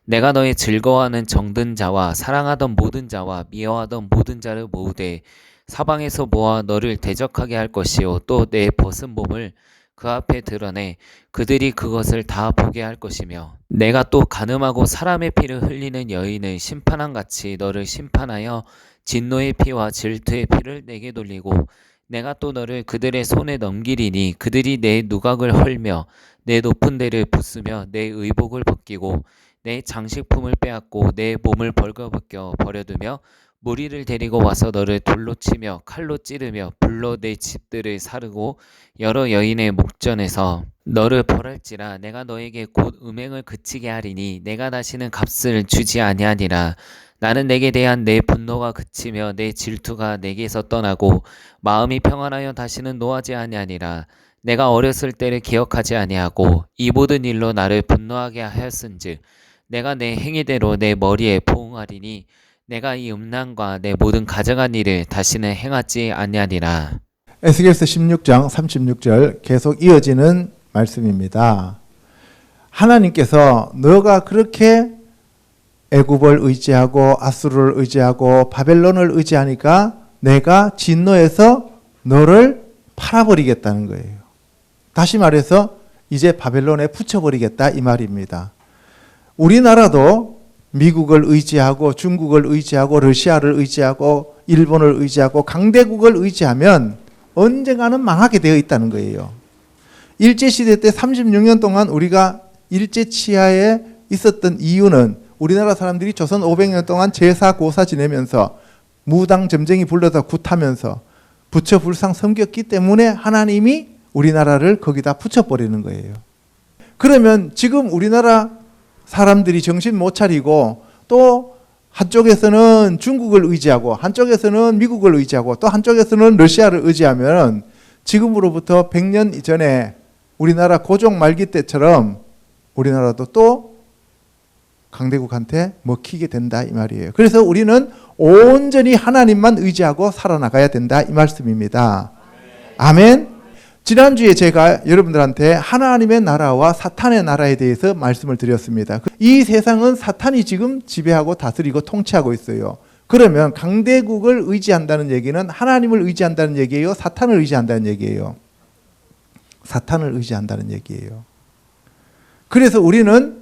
내가 너의 즐거워하는 정든 자와 사랑하던 모든 자와 미워하던 모든 자를 모으되 사방에서 모아 너를 대적하게 할 것이요 또 내 벗은 몸을 그 앞에 드러내 그들이 그것을 다 보게 할 것이며 내가 또 간음하고 사람의 피를 흘리는 여인을 심판한 같이 너를 심판하여 진노의 피와 질투의 피를 내게 돌리고 내가 또 너를 그들의 손에 넘기리니 그들이 내 누각을 헐며 내 높은 데를 부수며 내 의복을 벗기고 내 장식품을 빼앗고 내 몸을 벌거벗겨 버려두며 무리를 데리고 와서 너를 돌로 치며 칼로 찌르며 불로 내 집들을 사르고 여러 여인의 목전에서 너를 벌할지라 내가 너에게 곧 음행을 그치게 하리니 내가 다시는 값을 주지 아니하니라. 나는 내게 대한 내 분노가 그치며 내 질투가 내게서 떠나고 마음이 평안하여 다시는 노하지 아니하니라. 내가 어렸을 때를 기억하지 아니하고 이 모든 일로 나를 분노하게 하였은즉 내가 내 행위대로 내 머리에 포응하리니 내가 이 음란과 내 모든 가증한 일을 다시는 행하지 아니하리라. 에스겔서 16장 36절 계속 이어지는 말씀입니다. 하나님께서 너가 그렇게 애굽을 의지하고 아수르를 의지하고 바벨론을 의지하니까 내가 진노해서 너를 팔아버리겠다는 거예요. 다시 말해서 이제 바벨론에 붙여버리겠다 이 말입니다. 우리나라도 미국을 의지하고 중국을 의지하고 러시아를 의지하고 일본을 의지하고 강대국을 의지하면 언젠가는 망하게 되어 있다는 거예요. 일제시대 때 36년 동안 우리가 일제치하에 있었던 이유는 우리나라 사람들이 조선 500년 동안 제사 고사 지내면서 무당 점쟁이 불러서 굿하면서 부처 불상 섬겼기 때문에 하나님이 우리나라를 거기다 붙여버리는 거예요. 그러면 지금 우리나라 사람들이 정신 못 차리고 또 한쪽에서는 중국을 의지하고 한쪽에서는 미국을 의지하고 또 한쪽에서는 러시아를 의지하면 지금으로부터 100년 전에 우리나라 고종 말기 때처럼 우리나라도 또 강대국한테 먹히게 된다 이 말이에요. 그래서 우리는 온전히 하나님만 의지하고 살아나가야 된다 이 말씀입니다. 아멘. 지난주에 제가 여러분들한테 하나님의 나라와 사탄의 나라에 대해서 말씀을 드렸습니다. 이 세상은 사탄이 지금 지배하고 다스리고 통치하고 있어요. 그러면 강대국을 의지한다는 얘기는 하나님을 의지한다는 얘기예요? 사탄을 의지한다는 얘기예요? 사탄을 의지한다는 얘기예요. 그래서 우리는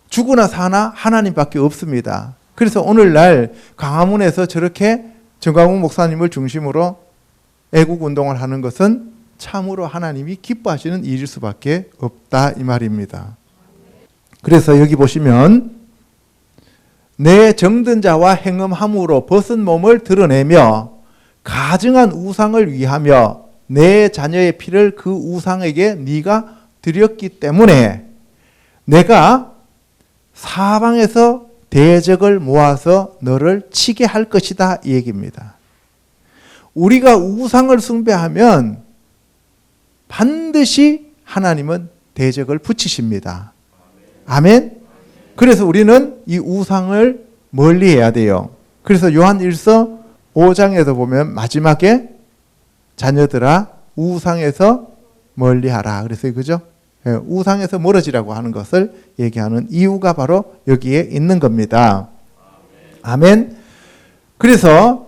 죽으나 사나 하나님밖에 없습니다. 그래서 오늘날 광화문에서 저렇게 정광훈 목사님을 중심으로 애국 운동을 하는 것은 참으로 하나님이 기뻐하시는 일일 수밖에 없다 이 말입니다. 그래서 여기 보시면 내 정든 자와 행음함으로 벗은 몸을 드러내며 가증한 우상을 위하며 내 자녀의 피를 그 우상에게 네가 드렸기 때문에 내가 사방에서 대적을 모아서 너를 치게 할 것이다 이 얘기입니다. 우리가 우상을 숭배하면 반드시 하나님은 대적을 붙이십니다. 아멘. 그래서 우리는 이 우상을 멀리해야 돼요. 그래서 요한 1서 5장에도 보면 마지막에 자녀들아 우상에서 멀리하라 그랬어요. 그죠? 예, 우상에서 멀어지라고 하는 것을 얘기하는 이유가 바로 여기에 있는 겁니다. 아멘. 그래서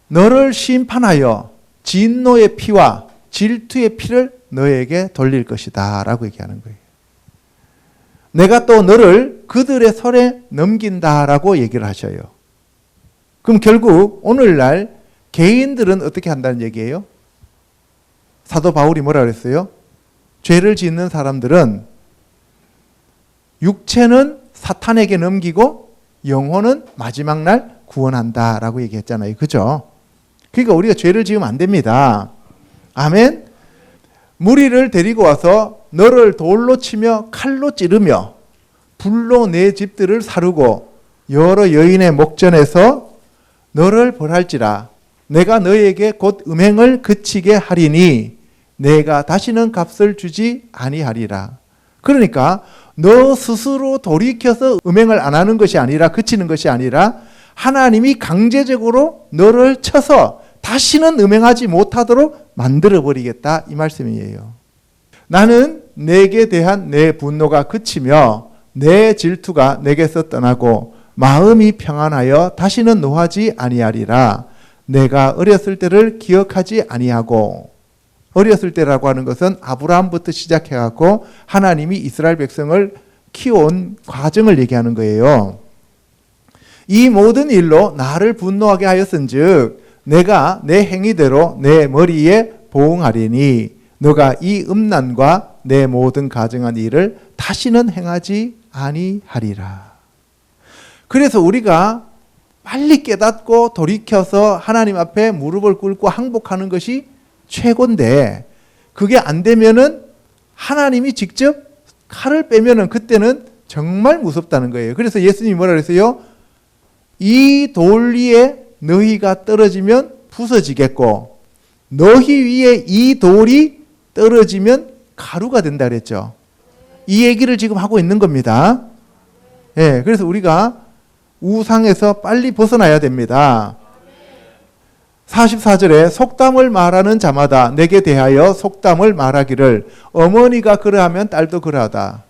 너를 심판하여 진노의 피와 질투의 피를 너에게 돌릴 것이다 라고 얘기하는 거예요. 내가 또 너를 그들의 손에 넘긴다라고 얘기를 하셔요. 그럼 결국 오늘날 개인들은 어떻게 한다는 얘기예요? 사도 바울이 뭐라 그랬어요? 죄를 짓는 사람들은 육체는 사탄에게 넘기고 영혼은 마지막 날 구원한다라고 얘기했잖아요. 그죠? 그러니까 우리가 죄를 지으면 안 됩니다. 아멘. 무리를 데리고 와서 너를 돌로 치며 칼로 찌르며 불로 내 집들을 사르고 여러 여인의 목전에서 너를 벌할지라 내가 너에게 곧 음행을 그치게 하리니 내가 다시는 값을 주지 아니하리라. 그러니까 너 스스로 돌이켜서 음행을 안 하는 것이 아니라 그치는 것이 아니라 하나님이 강제적으로 너를 쳐서 다시는 음행하지 못하도록 만들어버리겠다 이 말씀이에요. 나는 내게 대한 내 분노가 그치며 내 질투가 내게서 떠나고 마음이 평안하여 다시는 노하지 아니하리라. 내가 어렸을 때를 기억하지 아니하고, 어렸을 때라고 하는 것은 아브라함부터 시작해갖고 하나님이 이스라엘 백성을 키워온 과정을 얘기하는 거예요. 이 모든 일로 나를 분노하게 하였은즉 내가 내 행위대로 내 머리에 보응하리니 너가 이 음란과 내 모든 가증한 일을 다시는 행하지 아니하리라. 그래서 우리가 빨리 깨닫고 돌이켜서 하나님 앞에 무릎을 꿇고 항복하는 것이 최고인데 그게 안 되면은 하나님이 직접 칼을 빼면은 그때는 정말 무섭다는 거예요. 그래서 예수님이 뭐라 그랬어요? 이 돌 위에 너희가 떨어지면 부서지겠고 너희 위에 이 돌이 떨어지면 가루가 된다 그랬죠. 이 얘기를 지금 하고 있는 겁니다. 예, 그래서 우리가 우상에서 빨리 벗어나야 됩니다. 44절에 속담을 말하는 자마다 내게 대하여 속담을 말하기를 어머니가 그러하면 딸도 그러하다.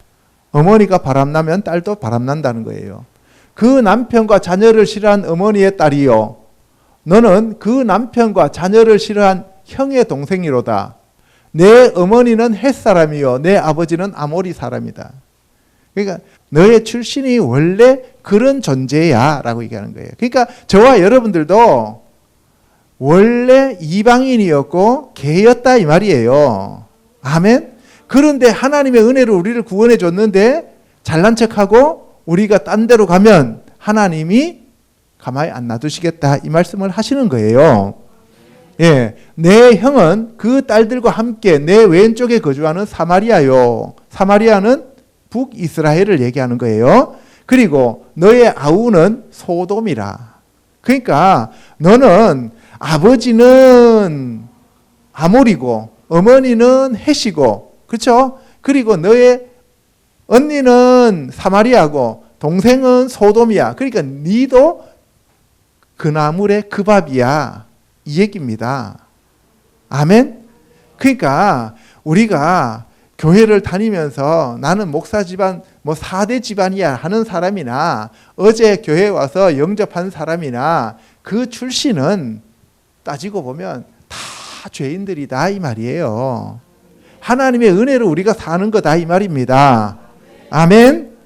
어머니가 바람나면 딸도 바람난다는 거예요. 그 남편과 자녀를 싫어한 어머니의 딸이요 너는 그 남편과 자녀를 싫어한 형의 동생이로다. 내 어머니는 헷 사람이요 내 아버지는 아모리 사람이다. 그러니까 너의 출신이 원래 그런 존재야 라고 얘기하는 거예요. 그러니까 저와 여러분들도 원래 이방인이었고 개였다 이 말이에요. 아멘. 그런데 하나님의 은혜로 우리를 구원해 줬는데 잘난 척하고 우리가 딴 데로 가면 하나님이 가만히 안 놔두시겠다 이 말씀을 하시는 거예요. 예, 내 형은 그 딸들과 함께 내 왼쪽에 거주하는 사마리아요. 사마리아는 북이스라엘을 얘기하는 거예요. 그리고 너의 아우는 소돔이라. 그러니까 너는 아버지는 아모리고 어머니는 헷이고 그렇죠? 그리고 너의 언니는 사마리아고 동생은 소돔이야. 그러니까 니도 그나물의 그 밥이야. 이 얘기입니다. 아멘? 그러니까 우리가 교회를 다니면서 나는 목사 집안 뭐 4대 집안이야 하는 사람이나 어제 교회 와서 영접한 사람이나 그 출신은 따지고 보면 다 죄인들이다 이 말이에요. 하나님의 은혜로 우리가 사는 거다 이 말입니다. 아멘.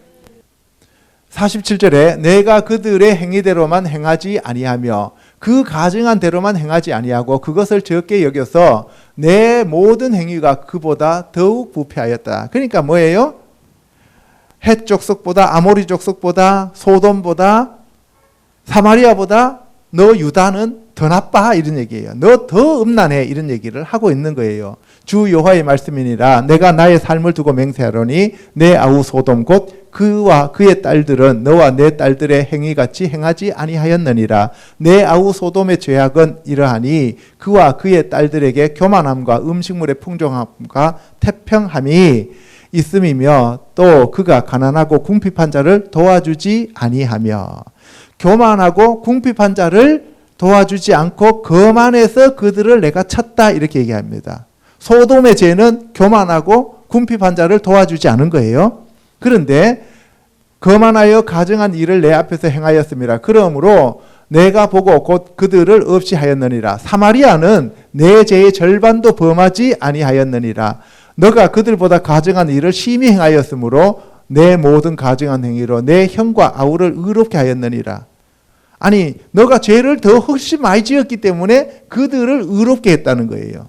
47절에 내가 그들의 행위대로만 행하지 아니하며 그 가증한 대로만 행하지 아니하고 그것을 적게 여겨서 내 모든 행위가 그보다 더욱 부패하였다. 그러니까 뭐예요? 헷 족속보다 아모리 족속보다 소돔보다 사마리아보다 너 유다는 더 나빠 이런 얘기예요. 너 더 음란해 이런 얘기를 하고 있는 거예요. 주 여호와의 말씀이니라 내가 나의 삶을 두고 맹세하노니 내 아우 소돔 곧 그와 그의 딸들은 너와 내 딸들의 행위같이 행하지 아니하였느니라. 내 아우 소돔의 죄악은 이러하니 그와 그의 딸들에게 교만함과 음식물의 풍족함과 태평함이 있음이며 또 그가 가난하고 궁핍한 자를 도와주지 아니하며 교만하고 궁핍한 자를 도와주지 않고 거만해서 그들을 내가 쳤다 이렇게 얘기합니다. 소돔의 죄는 교만하고 궁핍한 자를 도와주지 않은 거예요. 그런데 거만하여 가증한 일을 내 앞에서 행하였습니다. 그러므로 내가 보고 곧 그들을 없이 하였느니라. 사마리아는 내 죄의 절반도 범하지 아니하였느니라. 너가 그들보다 가증한 일을 심히 행하였으므로 내 모든 가증한 행위로 내 형과 아우를 의롭게 하였느니라. 아니, 너가 죄를 더 훨씬 많이 지었기 때문에 그들을 의롭게 했다는 거예요.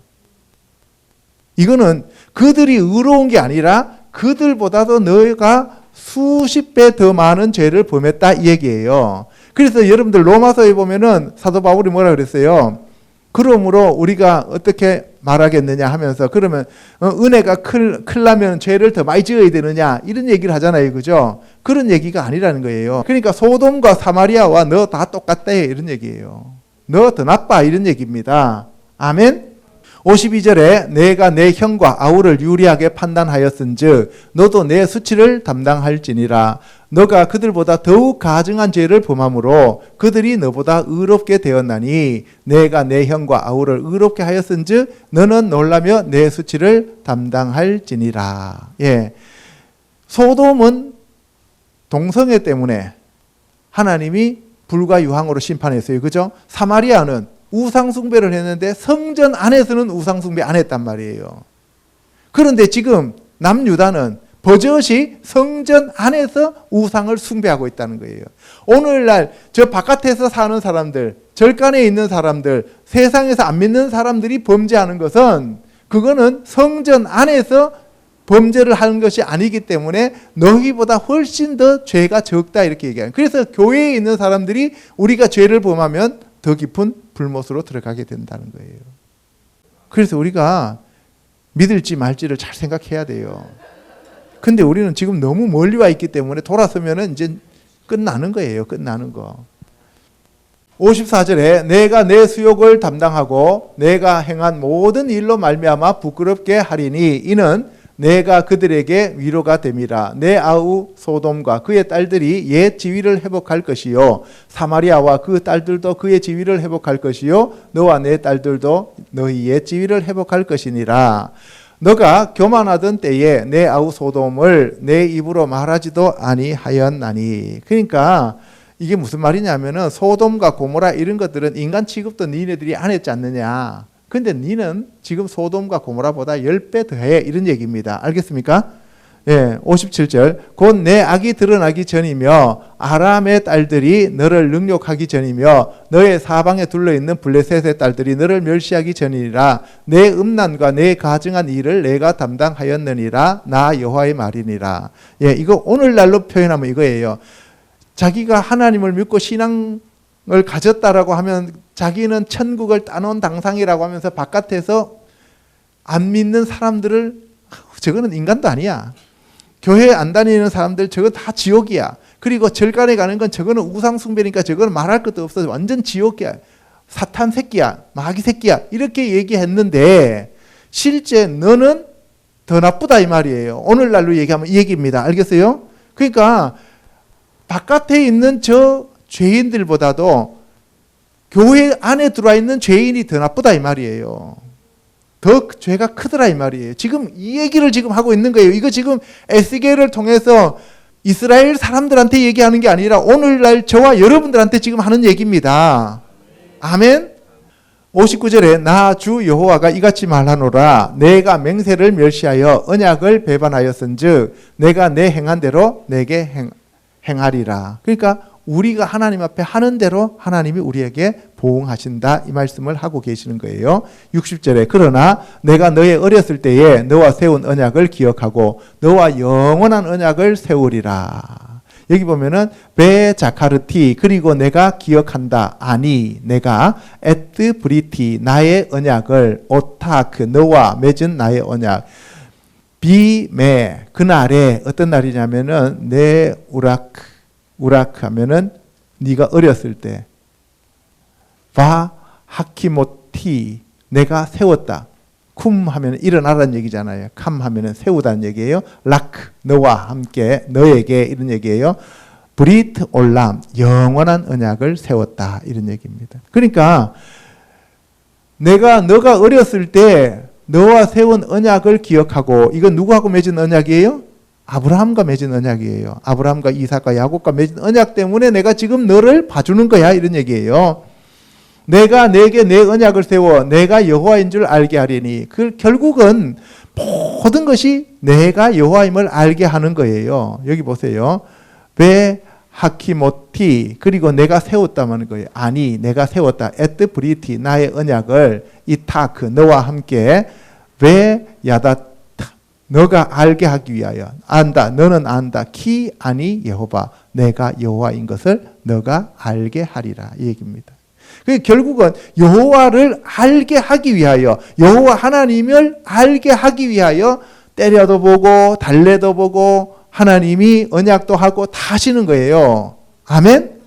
이거는 그들이 의로운 게 아니라 그들보다도 너가 수십 배 더 많은 죄를 범했다 이 얘기예요. 그래서 여러분들 로마서에 보면은 사도 바울이 뭐라 그랬어요? 그러므로 우리가 어떻게 말하겠느냐 하면서 그러면 은혜가 클라면 죄를 더 많이 지어야 되느냐 이런 얘기를 하잖아요. 그죠? 그런 얘기가 아니라는 거예요. 그러니까 소돔과 사마리아와 너 다 똑같다 이런 얘기예요. 너 더 나빠 이런 얘기입니다. 아멘. 52절에 내가 내 형과 아우를 유리하게 판단하였은즉 너도 내 수치를 담당할지니라. 너가 그들보다 더욱 가증한 죄를 범함으로 그들이 너보다 의롭게 되었나니 내가 내 형과 아우를 의롭게 하였은즉 너는 놀라며 내 수치를 담당할지니라. 예, 소돔은 동성애 때문에 하나님이 불과 유황으로 심판했어요. 그죠? 사마리아는 우상숭배를 했는데 성전 안에서는 우상숭배 안 했단 말이에요. 그런데 지금 남유다는 버젓이 성전 안에서 우상을 숭배하고 있다는 거예요. 오늘날 저 바깥에서 사는 사람들, 절간에 있는 사람들, 세상에서 안 믿는 사람들이 범죄하는 것은 그거는 성전 안에서 범죄를 하는 것이 아니기 때문에 너희보다 훨씬 더 죄가 적다 이렇게 얘기해요. 그래서 교회에 있는 사람들이 우리가 죄를 범하면 더 깊은 불못으로 들어가게 된다는 거예요. 그래서 우리가 믿을지 말지를 잘 생각해야 돼요. 근데 우리는 지금 너무 멀리 와 있기 때문에 돌아서면은 이제 끝나는 거예요. 끝나는 거. 54절에 내가 내 수욕을 담당하고 내가 행한 모든 일로 말미암아 부끄럽게 하리니 이는 내가 그들에게 위로가 됨이라. 내 아우 소돔과 그의 딸들이 옛 지위를 회복할 것이요 사마리아와 그 딸들도 그의 지위를 회복할 것이요 너와 내 딸들도 너희 옛 지위를 회복할 것이니라. 너가 교만하던 때에 내 아우 소돔을 내 입으로 말하지도 아니하였나니. 그러니까 이게 무슨 말이냐면은 소돔과 고모라 이런 것들은 인간 취급도 니네들이 안 했지 않느냐. 근데 니는 지금 소돔과 고모라보다 10배 더해 이런 얘기입니다. 알겠습니까? 예, 57절 곧 내 악이 드러나기 전이며 아람의 딸들이 너를 능욕하기 전이며 너의 사방에 둘러있는 블레셋의 딸들이 너를 멸시하기 전이라. 내 음란과 내 가증한 일을 내가 담당하였느니라. 나 여호와의 말이니라. 예, 이거 오늘날로 표현하면 이거예요. 자기가 하나님을 믿고 신앙을 가졌다라고 하면 자기는 천국을 따놓은 당상이라고 하면서 바깥에서 안 믿는 사람들을 저거는 인간도 아니야. 교회 안 다니는 사람들 저거 다 지옥이야. 그리고 절간에 가는 건 저거는 우상 숭배니까 저거는 말할 것도 없어. 완전 지옥이야. 사탄 새끼야. 마귀 새끼야. 이렇게 얘기했는데 실제 너는 더 나쁘다 이 말이에요. 오늘날로 얘기하면 이 얘기입니다. 알겠어요? 그러니까 바깥에 있는 저 죄인들보다도 교회 안에 들어와 있는 죄인이 더 나쁘다 이 말이에요. 더 죄가 크더라 이 말이에요. 지금 이 얘기를 지금 하고 있는 거예요. 이거 지금 에스겔을 통해서 이스라엘 사람들한테 얘기하는 게 아니라 오늘날 저와 여러분들한테 지금 하는 얘기입니다. 아멘. 59절에 나 주 여호와가 이같이 말하노라. 내가 맹세를 멸시하여 언약을 배반하였은즉 내가 내 행한 대로 내게 행하리라. 그러니까 우리가 하나님 앞에 하는 대로 하나님이 우리에게 보응하신다 이 말씀을 하고 계시는 거예요. 60절에 그러나 내가 너의 어렸을 때에 너와 세운 언약을 기억하고 너와 영원한 언약을 세우리라. 여기 보면은 베자카르티 그리고 내가 기억한다. 아니 내가 에트 브리티 나의 언약을 오타크 너와 맺은 나의 언약 비메 그날에 어떤 날이냐면은 내 우라크 하면은 네가 어렸을 때 바 하키모티 내가 세웠다. 쿰 하면 일어나라는 얘기잖아요. 캄 하면은 세우다는 얘기예요. 라크 너와 함께 너에게 이런 얘기예요. 브리트 올람 영원한 언약을 세웠다 이런 얘기입니다. 그러니까 너가 어렸을 때 너와 세운 언약을 기억하고, 이건 누구하고 맺은 언약이에요? 아브라함과 맺은 언약이에요. 아브라함과 이삭과 야곱과 맺은 언약 때문에 내가 지금 너를 봐주는 거야, 이런 얘기예요. 내가 내게 내 언약을 세워 내가 여호와인 줄 알게 하리니, 그 결국은 모든 것이 내가 여호와임을 알게 하는 거예요. 여기 보세요. 왜 하키모티, 그리고 내가 세웠다는 거예요. 아니, 내가 세웠다. 에트 브리티, 나의 언약을 이타크, 너와 함께. 왜 야다타, 너가 알게 하기 위하여. 안다, 너는 안다. 키 아니 여호바, 내가 여호와인 것을 너가 알게 하리라, 이 얘기입니다. 결국은 여호와를 알게 하기 위하여, 여호와 하나님을 알게 하기 위하여 때려도 보고 달래도 보고 하나님이 언약도 하고 다 하시는 거예요. 아멘?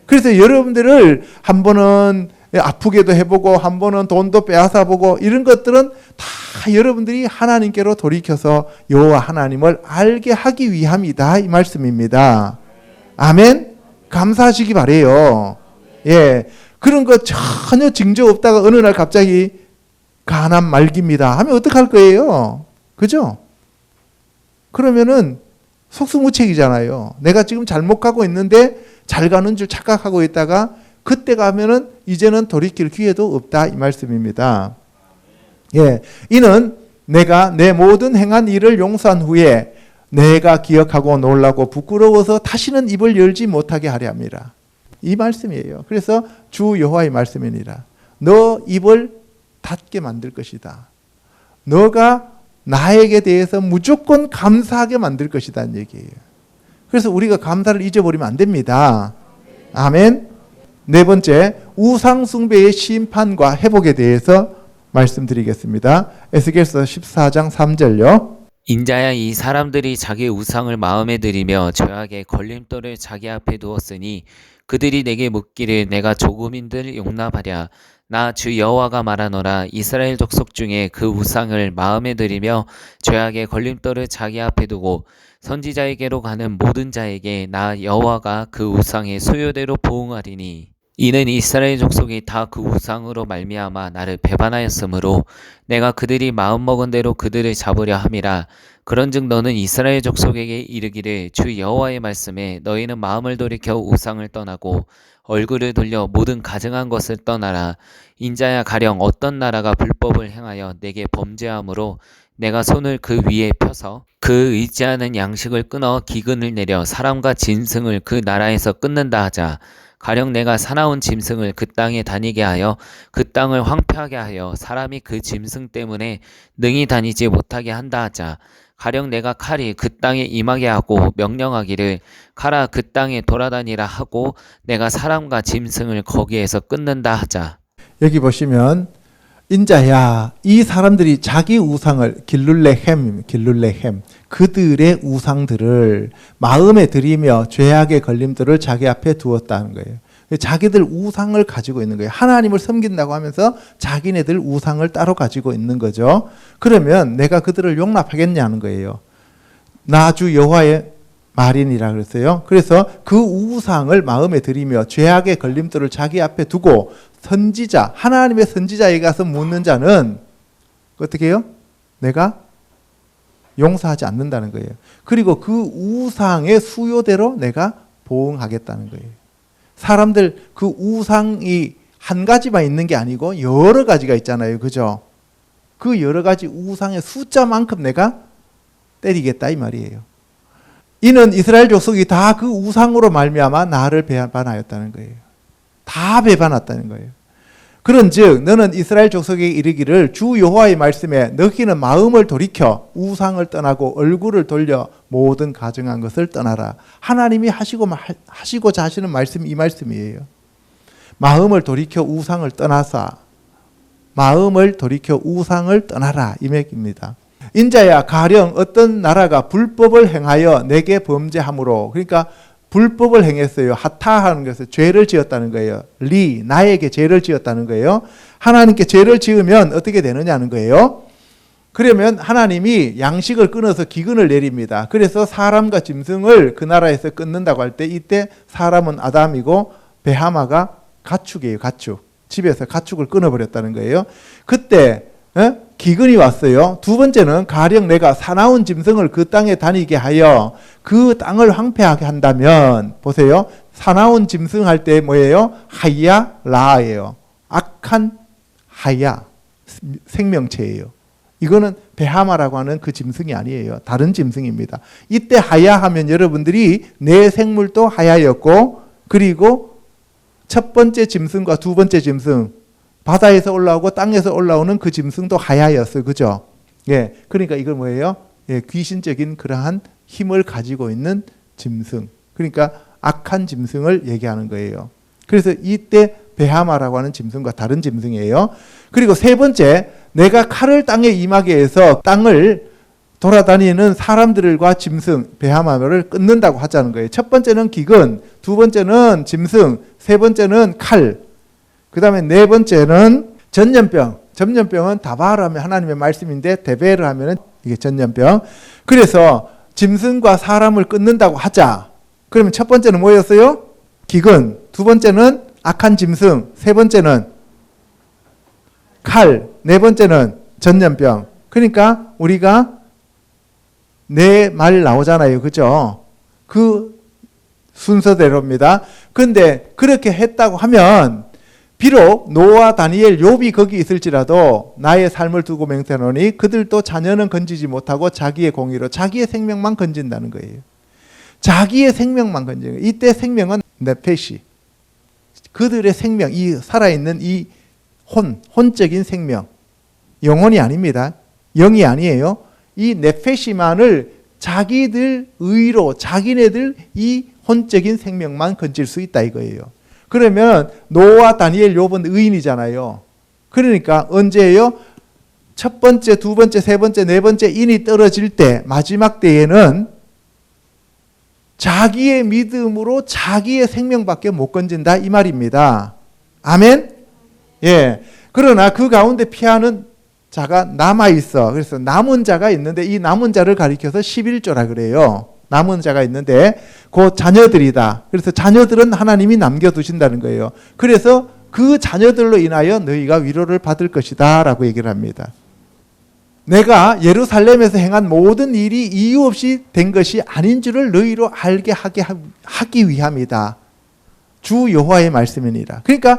그래서 여러분들을 한 번은 아프게도 해보고 한 번은 돈도 빼앗아 보고 이런 것들은 다 여러분들이 하나님께로 돌이켜서 여호와 하나님을 알게 하기 위함이다, 이 말씀입니다. 아멘? 감사하시기 바래요. 예. 그런 거 전혀 징조 없다가 어느 날 갑자기 가난 말기입니다 하면 어떡할 거예요? 그죠? 그러면은 속수무책이잖아요. 내가 지금 잘못 가고 있는데 잘 가는 줄 착각하고 있다가 그때 가면은 이제는 돌이킬 기회도 없다, 이 말씀입니다. 예. 이는 내가 내 모든 행한 일을 용서한 후에 내가 기억하고 놀라고 부끄러워서 다시는 입을 열지 못하게 하려 함이라. 이 말씀이에요. 그래서 주 여호와의 말씀이니라. 너 입을 닫게 만들 것이다. 너가 나에게 대해서 무조건 감사하게 만들 것이다는 얘기예요. 그래서 우리가 감사를 잊어버리면 안 됩니다. 아멘. 네 번째, 우상 숭배의 심판과 회복에 대해서 말씀드리겠습니다. 에스겔서 14장 3절요. 인자야, 이 사람들이 자기 우상을 마음에 들이며 죄악의 걸림돌을 자기 앞에 두었으니 그들이 내게 묻기를 내가 조금인들 용납하랴. 나 주 여호와가 말하노라. 이스라엘 족속 중에 그 우상을 마음에 들이며 죄악의 걸림돌을 자기 앞에 두고 선지자에게로 가는 모든 자에게 나 여호와가 그 우상의 수요대로 보응하리니, 이는 이스라엘 족속이 다 그 우상으로 말미암아 나를 배반하였으므로 내가 그들이 마음먹은 대로 그들을 잡으려 함이라. 그런즉 너는 이스라엘 족속에게 이르기를 주 여호와의 말씀에 너희는 마음을 돌이켜 우상을 떠나고 얼굴을 돌려 모든 가증한 것을 떠나라. 인자야, 가령 어떤 나라가 불법을 행하여 내게 범죄함으로 내가 손을 그 위에 펴서 그 의지하는 양식을 끊어 기근을 내려 사람과 짐승을 그 나라에서 끊는다 하자. 가령 내가 사나운 짐승을 그 땅에 다니게 하여 그 땅을 황폐하게 하여 사람이 그 짐승 때문에 능히 다니지 못하게 한다 하자. 가령 내가 칼이 그 땅에 임하게 하고 명령하기를 가라 그 땅에 돌아다니라 하고 내가 사람과 짐승을 거기에서 끊는다 하자. 여기 보시면 인자야, 이 사람들이 자기 우상을 길룰레헴 그들의 우상들을 마음에 들이며 죄악의 걸림돌을 자기 앞에 두었다는 거예요. 자기들 우상을 가지고 있는 거예요. 하나님을 섬긴다고 하면서 자기네들 우상을 따로 가지고 있는 거죠. 그러면 내가 그들을 용납하겠냐는 거예요. 나 주 여호와의 말이니라 그랬어요. 그래서 그 우상을 마음에 들이며 죄악의 걸림돌을 자기 앞에 두고 선지자, 하나님의 선지자에게 가서 묻는 자는 어떻게 해요? 내가 용서하지 않는다는 거예요. 그리고 그 우상의 수요대로 내가 보응하겠다는 거예요. 사람들 그 우상이 한 가지만 있는 게 아니고 여러 가지가 있잖아요. 그죠? 그 여러 가지 우상의 숫자만큼 내가 때리겠다, 이 말이에요. 이는 이스라엘 족속이 다 그 우상으로 말미암아 나를 배반하였다는 거예요. 다 배반했다는 거예요. 그런즉 너는 이스라엘 족속에게 이르기를 주 여호와의 말씀에 너희는 마음을 돌이켜 우상을 떠나고 얼굴을 돌려 모든 가증한 것을 떠나라. 하나님이 하시고자 하시는 말씀이 이 말씀이에요. 마음을 돌이켜 우상을 떠나사 마음을 돌이켜 우상을 떠나라, 이 맥입니다. 인자야, 가령 어떤 나라가 불법을 행하여 내게 범죄함으로, 그러니까 불법을 행했어요. 하타하는 것은 죄를 지었다는 거예요. 나에게 죄를 지었다는 거예요. 하나님께 죄를 지으면 어떻게 되느냐는 거예요. 그러면 하나님이 양식을 끊어서 기근을 내립니다. 그래서 사람과 짐승을 그 나라에서 끊는다고 할 때, 이때 사람은 아담이고 베하마가 가축이에요. 가축. 집에서 가축을 끊어버렸다는 거예요. 그때 기근이 왔어요. 두 번째는 가령 내가 사나운 짐승을 그 땅에 다니게 하여 그 땅을 황폐하게 한다면, 보세요. 사나운 짐승 할 때 뭐예요? 하야 라예요. 악한 하야, 생명체예요. 이거는 베하마라고 하는 그 짐승이 아니에요. 다른 짐승입니다. 이때 하야 하면 여러분들이 내 생물도 하야였고, 그리고 첫 번째 짐승과 두 번째 짐승, 바다에서 올라오고 땅에서 올라오는 그 짐승도 하야였어요. 그죠? 예. 그러니까 이걸 뭐예요? 예, 귀신적인 그러한 힘을 가지고 있는 짐승. 그러니까 악한 짐승을 얘기하는 거예요. 그래서 이때 베하마라고 하는 짐승과 다른 짐승이에요. 그리고 세 번째, 내가 칼을 땅에 임하게 해서 땅을 돌아다니는 사람들과 짐승, 베하마를 끊는다고 하자는 거예요. 첫 번째는 기근, 두 번째는 짐승, 세 번째는 칼, 그 다음에 네 번째는 전염병. 전염병은 다바를 하면 하나님의 말씀인데 데베를 하면 이게 전염병. 그래서 짐승과 사람을 끊는다고 하자. 그러면 첫 번째는 뭐였어요? 기근. 두 번째는 악한 짐승. 세 번째는 칼. 네 번째는 전염병. 그러니까 우리가 네 말 나오잖아요. 그죠? 그 순서대로입니다. 근데 그렇게 했다고 하면 비록 노아, 다니엘, 욥이 거기 있을지라도 나의 삶을 두고 맹세하노니 그들도 자녀는 건지지 못하고 자기의 공의로 자기의 생명만 건진다는 거예요. 자기의 생명만 건지는 거예요. 이때 생명은 네페시. 그들의 생명, 이 살아있는 이 혼적인 생명. 영혼이 아닙니다. 영이 아니에요. 이 네페시만을 자기들 의로 자기네들 이 혼적인 생명만 건질 수 있다 이거예요. 그러면 노아, 다니엘, 욥은 의인이잖아요. 그러니까 언제예요? 첫 번째, 두 번째, 세 번째, 네 번째 인이 떨어질 때, 마지막 때에는 자기의 믿음으로 자기의 생명밖에 못 건진다 이 말입니다. 아멘? 예. 그러나 그 가운데 피하는 자가 남아 있어. 그래서 남은 자가 있는데 이 남은 자를 가리켜서 11조라 그래요. 남은 자가 있는데 그 자녀들이다. 그래서 자녀들은 하나님이 남겨두신다는 거예요. 그래서 그 자녀들로 인하여 너희가 위로를 받을 것이다 라고 얘기를 합니다. 내가 예루살렘에서 행한 모든 일이 이유 없이 된 것이 아닌 줄을 너희로 알게 하기 위함이다. 주 여호와의 말씀이니라. 그러니까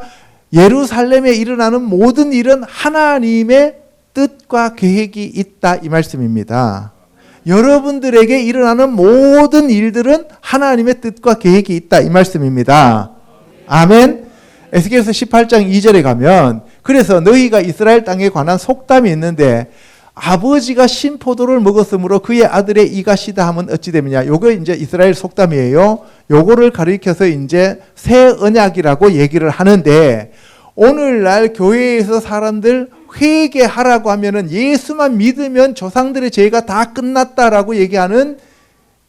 예루살렘에 일어나는 모든 일은 하나님의 뜻과 계획이 있다 이 말씀입니다. 여러분들에게 일어나는 모든 일들은 하나님의 뜻과 계획이 있다 이 말씀입니다. 아멘. 에스겔서 18장 2절에 가면 그래서 너희가 이스라엘 땅에 관한 속담이 있는데 아버지가 신포도를 먹었으므로 그의 아들의 이가 시다 하면 어찌 되느냐. 요거 이제 이스라엘 속담이에요. 요거를 가리켜서 이제 새 언약이라고 얘기를 하는데 오늘날 교회에서 사람들 회개하라고 하면은 예수만 믿으면 조상들의 죄가 다 끝났다라고 얘기하는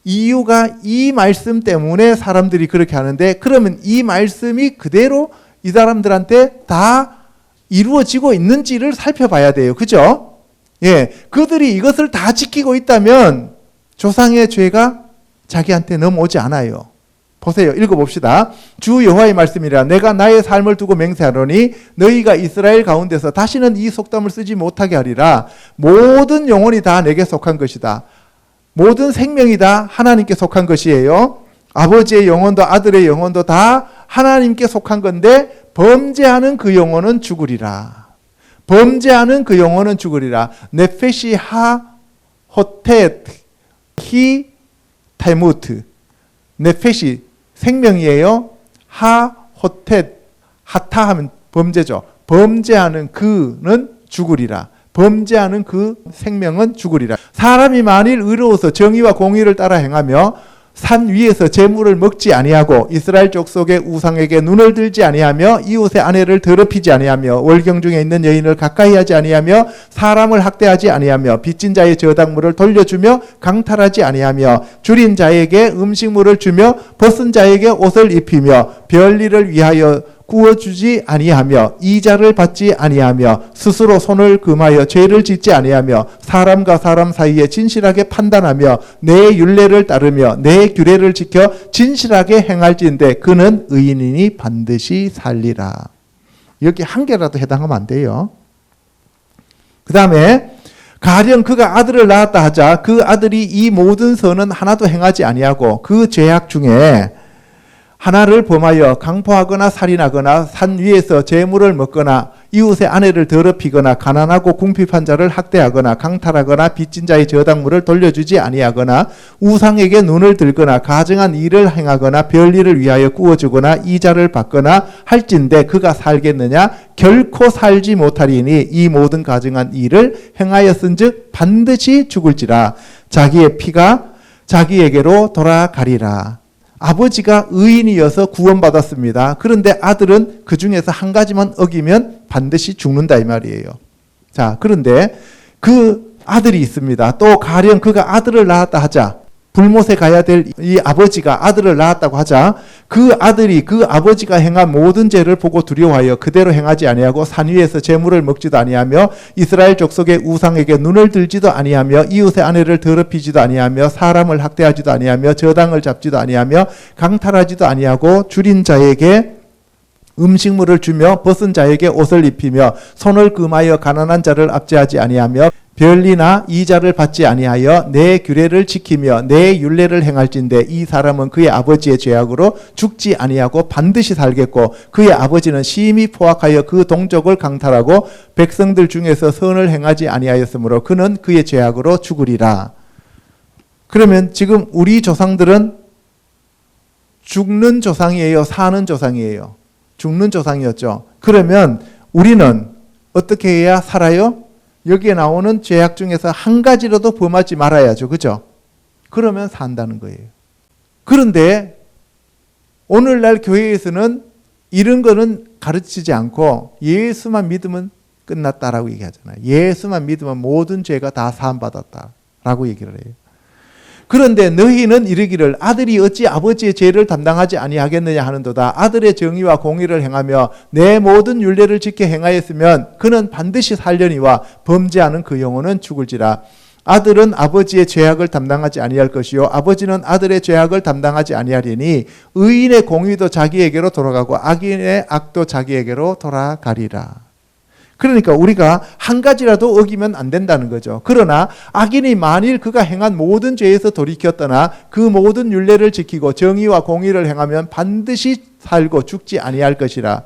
이유가 이 말씀 때문에 사람들이 그렇게 하는데 그러면 이 말씀이 그대로 이 사람들한테 다 이루어지고 있는지를 살펴봐야 돼요. 그죠? 예. 그들이 이것을 다 지키고 있다면 조상의 죄가 자기한테 넘어오지 않아요. 보세요. 읽어봅시다. 주 여호와의 말씀이라 내가 나의 삶을 두고 맹세하노니 너희가 이스라엘 가운데서 다시는 이 속담을 쓰지 못하게 하리라. 모든 영혼이 다 내게 속한 것이다. 모든 생명이 다 하나님께 속한 것이에요. 아버지의 영혼도 아들의 영혼도 다 하나님께 속한 건데 범죄하는 그 영혼은 죽으리라. 범죄하는 그 영혼은 죽으리라. 네페시 하 호텟 히 테무트. 네페시 생명이에요. 하 호텟 하타 하면 범죄죠. 범죄하는 그는 죽으리라. 범죄하는 그 생명은 죽으리라. 사람이 만일 의로워서 정의와 공의를 따라 행하며 산 위에서 재물을 먹지 아니하고 이스라엘 족속의 우상에게 눈을 들지 아니하며 이웃의 아내를 더럽히지 아니하며 월경 중에 있는 여인을 가까이 하지 아니하며 사람을 학대하지 아니하며 빚진 자의 저당물을 돌려주며 강탈하지 아니하며 줄인 자에게 음식물을 주며 벗은 자에게 옷을 입히며 별일을 위하여 구워주지 아니하며 이자를 받지 아니하며 스스로 손을 금하여 죄를 짓지 아니하며 사람과 사람 사이에 진실하게 판단하며 내 율례를 따르며 내 규례를 지켜 진실하게 행할지인데 그는 의인이니 반드시 살리라. 여기 한 개라도 해당하면 안 돼요. 그 다음에 가령 그가 아들을 낳았다 하자 그 아들이 이 모든 선은 하나도 행하지 아니하고 그 죄악 중에 하나를 범하여 강포하거나 살인하거나 산 위에서 재물을 먹거나 이웃의 아내를 더럽히거나 가난하고 궁핍한 자를 학대하거나 강탈하거나 빚진 자의 저당물을 돌려주지 아니하거나 우상에게 눈을 들거나 가증한 일을 행하거나 별일을 위하여 구워주거나 이자를 받거나 할진대 그가 살겠느냐? 결코 살지 못하리니 이 모든 가증한 일을 행하였은즉 반드시 죽을지라. 자기의 피가 자기에게로 돌아가리라. 아버지가 의인이어서 구원받았습니다. 그런데 아들은 그 중에서 한 가지만 어기면 반드시 죽는다 이 말이에요. 자, 그런데 그 아들이 있습니다. 또 가령 그가 아들을 낳았다 하자. 불못에 가야 될 이 아버지가 아들을 낳았다고 하자 그 아들이 그 아버지가 행한 모든 죄를 보고 두려워하여 그대로 행하지 아니하고 산 위에서 재물을 먹지도 아니하며 이스라엘 족속의 우상에게 눈을 들지도 아니하며 이웃의 아내를 더럽히지도 아니하며 사람을 학대하지도 아니하며 저당을 잡지도 아니하며 강탈하지도 아니하고 줄인 자에게 음식물을 주며 벗은 자에게 옷을 입히며 손을 금하여 가난한 자를 압제하지 아니하며 별리나 이자를 받지 아니하여 내 규례를 지키며 내 율례를 행할진대 이 사람은 그의 아버지의 죄악으로 죽지 아니하고 반드시 살겠고 그의 아버지는 심히 포악하여 그 동족을 강탈하고 백성들 중에서 선을 행하지 아니하였으므로 그는 그의 죄악으로 죽으리라. 그러면 지금 우리 조상들은 죽는 조상이에요? 사는 조상이에요? 죽는 조상이었죠. 그러면 우리는 어떻게 해야 살아요? 여기에 나오는 죄악 중에서 한 가지라도 범하지 말아야죠. 그죠? 그러면 산다는 거예요. 그런데 오늘날 교회에서는 이런 거는 가르치지 않고 예수만 믿으면 끝났다라고 얘기하잖아요. 예수만 믿으면 모든 죄가 다 사함받았다라고 얘기를 해요. 그런데 너희는 이르기를 아들이 어찌 아버지의 죄를 담당하지 아니하겠느냐 하는도다. 아들의 정의와 공의를 행하며 내 모든 율례를 지켜 행하였으면 그는 반드시 살려니와 범죄하는 그 영혼은 죽을지라. 아들은 아버지의 죄악을 담당하지 아니할 것이요 아버지는 아들의 죄악을 담당하지 아니하리니 의인의 공의도 자기에게로 돌아가고 악인의 악도 자기에게로 돌아가리라. 그러니까 우리가 한 가지라도 어기면 안 된다는 거죠. 그러나 악인이 만일 그가 행한 모든 죄에서 돌이켜 떠나 그 모든 율례를 지키고 정의와 공의를 행하면 반드시 살고 죽지 아니할 것이라.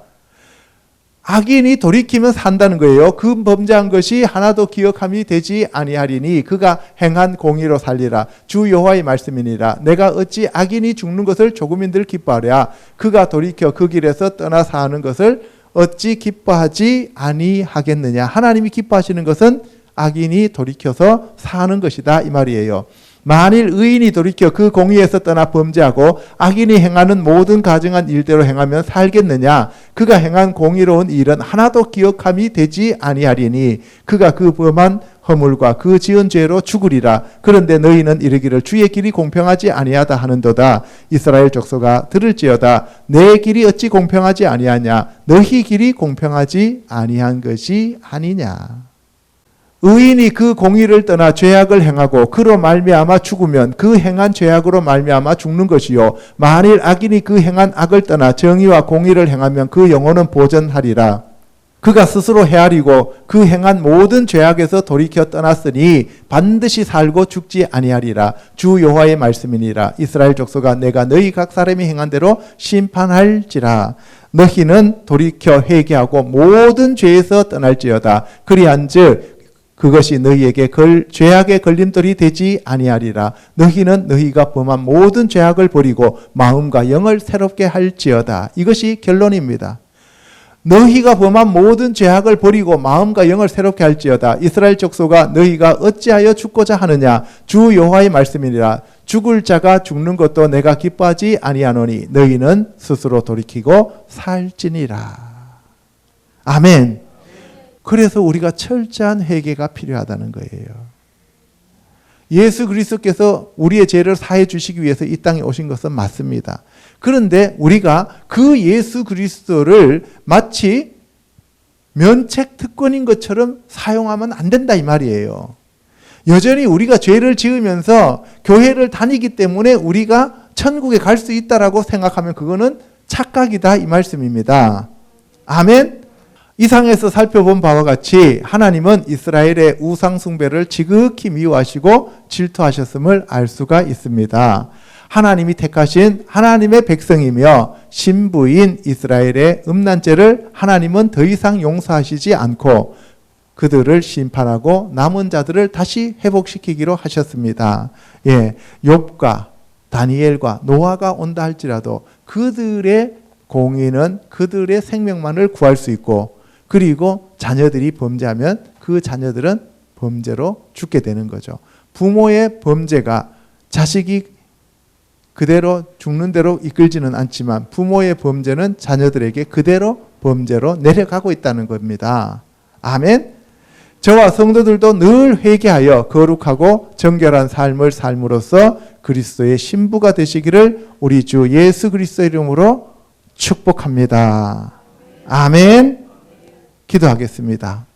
악인이 돌이키면 산다는 거예요. 그 범죄한 것이 하나도 기억함이 되지 아니하리니 그가 행한 공의로 살리라. 주 여호와의 말씀이니라. 내가 어찌 악인이 죽는 것을 조금인들 기뻐하랴. 그가 돌이켜 그 길에서 떠나 사는 것을 어찌 기뻐하지 아니하겠느냐. 하나님이 기뻐하시는 것은 악인이 돌이켜서 사는 것이다 이 말이에요. 만일 의인이 돌이켜 그 공의에서 떠나 범죄하고 악인이 행하는 모든 가증한 일대로 행하면 살겠느냐. 그가 행한 공의로운 일은 하나도 기억함이 되지 아니하리니 그가 그 범한 허물과 그 지은 죄로 죽으리라. 그런데 너희는 이르기를 주의 길이 공평하지 아니하다 하는도다. 이스라엘 족속아 들을지어다. 내 길이 어찌 공평하지 아니하냐. 너희 길이 공평하지 아니한 것이 아니냐. 의인이 그 공의를 떠나 죄악을 행하고 그로 말미암아 죽으면 그 행한 죄악으로 말미암아 죽는 것이요 만일 악인이 그 행한 악을 떠나 정의와 공의를 행하면 그 영혼은 보전하리라. 그가 스스로 헤아리고 그 행한 모든 죄악에서 돌이켜 떠났으니 반드시 살고 죽지 아니하리라. 주 여호와의 말씀이니라. 이스라엘 족속아 내가 너희 각 사람이 행한 대로 심판할지라. 너희는 돌이켜 회개하고 모든 죄에서 떠날지어다. 그리한즉 그것이 너희에게 죄악의 걸림돌이 되지 아니하리라. 너희는 너희가 범한 모든 죄악을 버리고 마음과 영을 새롭게 할지어다. 이것이 결론입니다. 너희가 범한 모든 죄악을 버리고 마음과 영을 새롭게 할지어다. 이스라엘 족속아 너희가 어찌하여 죽고자 하느냐. 주 여호와의 말씀이니라. 죽을 자가 죽는 것도 내가 기뻐하지 아니하노니 너희는 스스로 돌이키고 살지니라. 아멘. 그래서 우리가 철저한 회개가 필요하다는 거예요. 예수 그리스도께서 우리의 죄를 사해 주시기 위해서 이 땅에 오신 것은 맞습니다. 그런데 우리가 그 예수 그리스도를 마치 면책 특권인 것처럼 사용하면 안 된다 이 말이에요. 여전히 우리가 죄를 지으면서 교회를 다니기 때문에 우리가 천국에 갈 수 있다라고 생각하면 그거는 착각이다 이 말씀입니다. 아멘. 이상에서 살펴본 바와 같이 하나님은 이스라엘의 우상 숭배를 지극히 미워하시고 질투하셨음을 알 수가 있습니다. 하나님이 택하신 하나님의 백성이며 신부인 이스라엘의 음란죄를 하나님은 더 이상 용서하시지 않고 그들을 심판하고 남은 자들을 다시 회복시키기로 하셨습니다. 예, 욥과 다니엘과 노아가 온다 할지라도 그들의 공의는 그들의 생명만을 구할 수 있고, 그리고 자녀들이 범죄하면 그 자녀들은 범죄로 죽게 되는 거죠. 부모의 범죄가 자식이 그대로 죽는 대로 이끌지는 않지만 부모의 범죄는 자녀들에게 그대로 범죄로 내려가고 있다는 겁니다. 아멘. 저와 성도들도 늘 회개하여 거룩하고 정결한 삶을 삶으로써 그리스도의 신부가 되시기를 우리 주 예수 그리스도 이름으로 축복합니다. 아멘. 기도하겠습니다.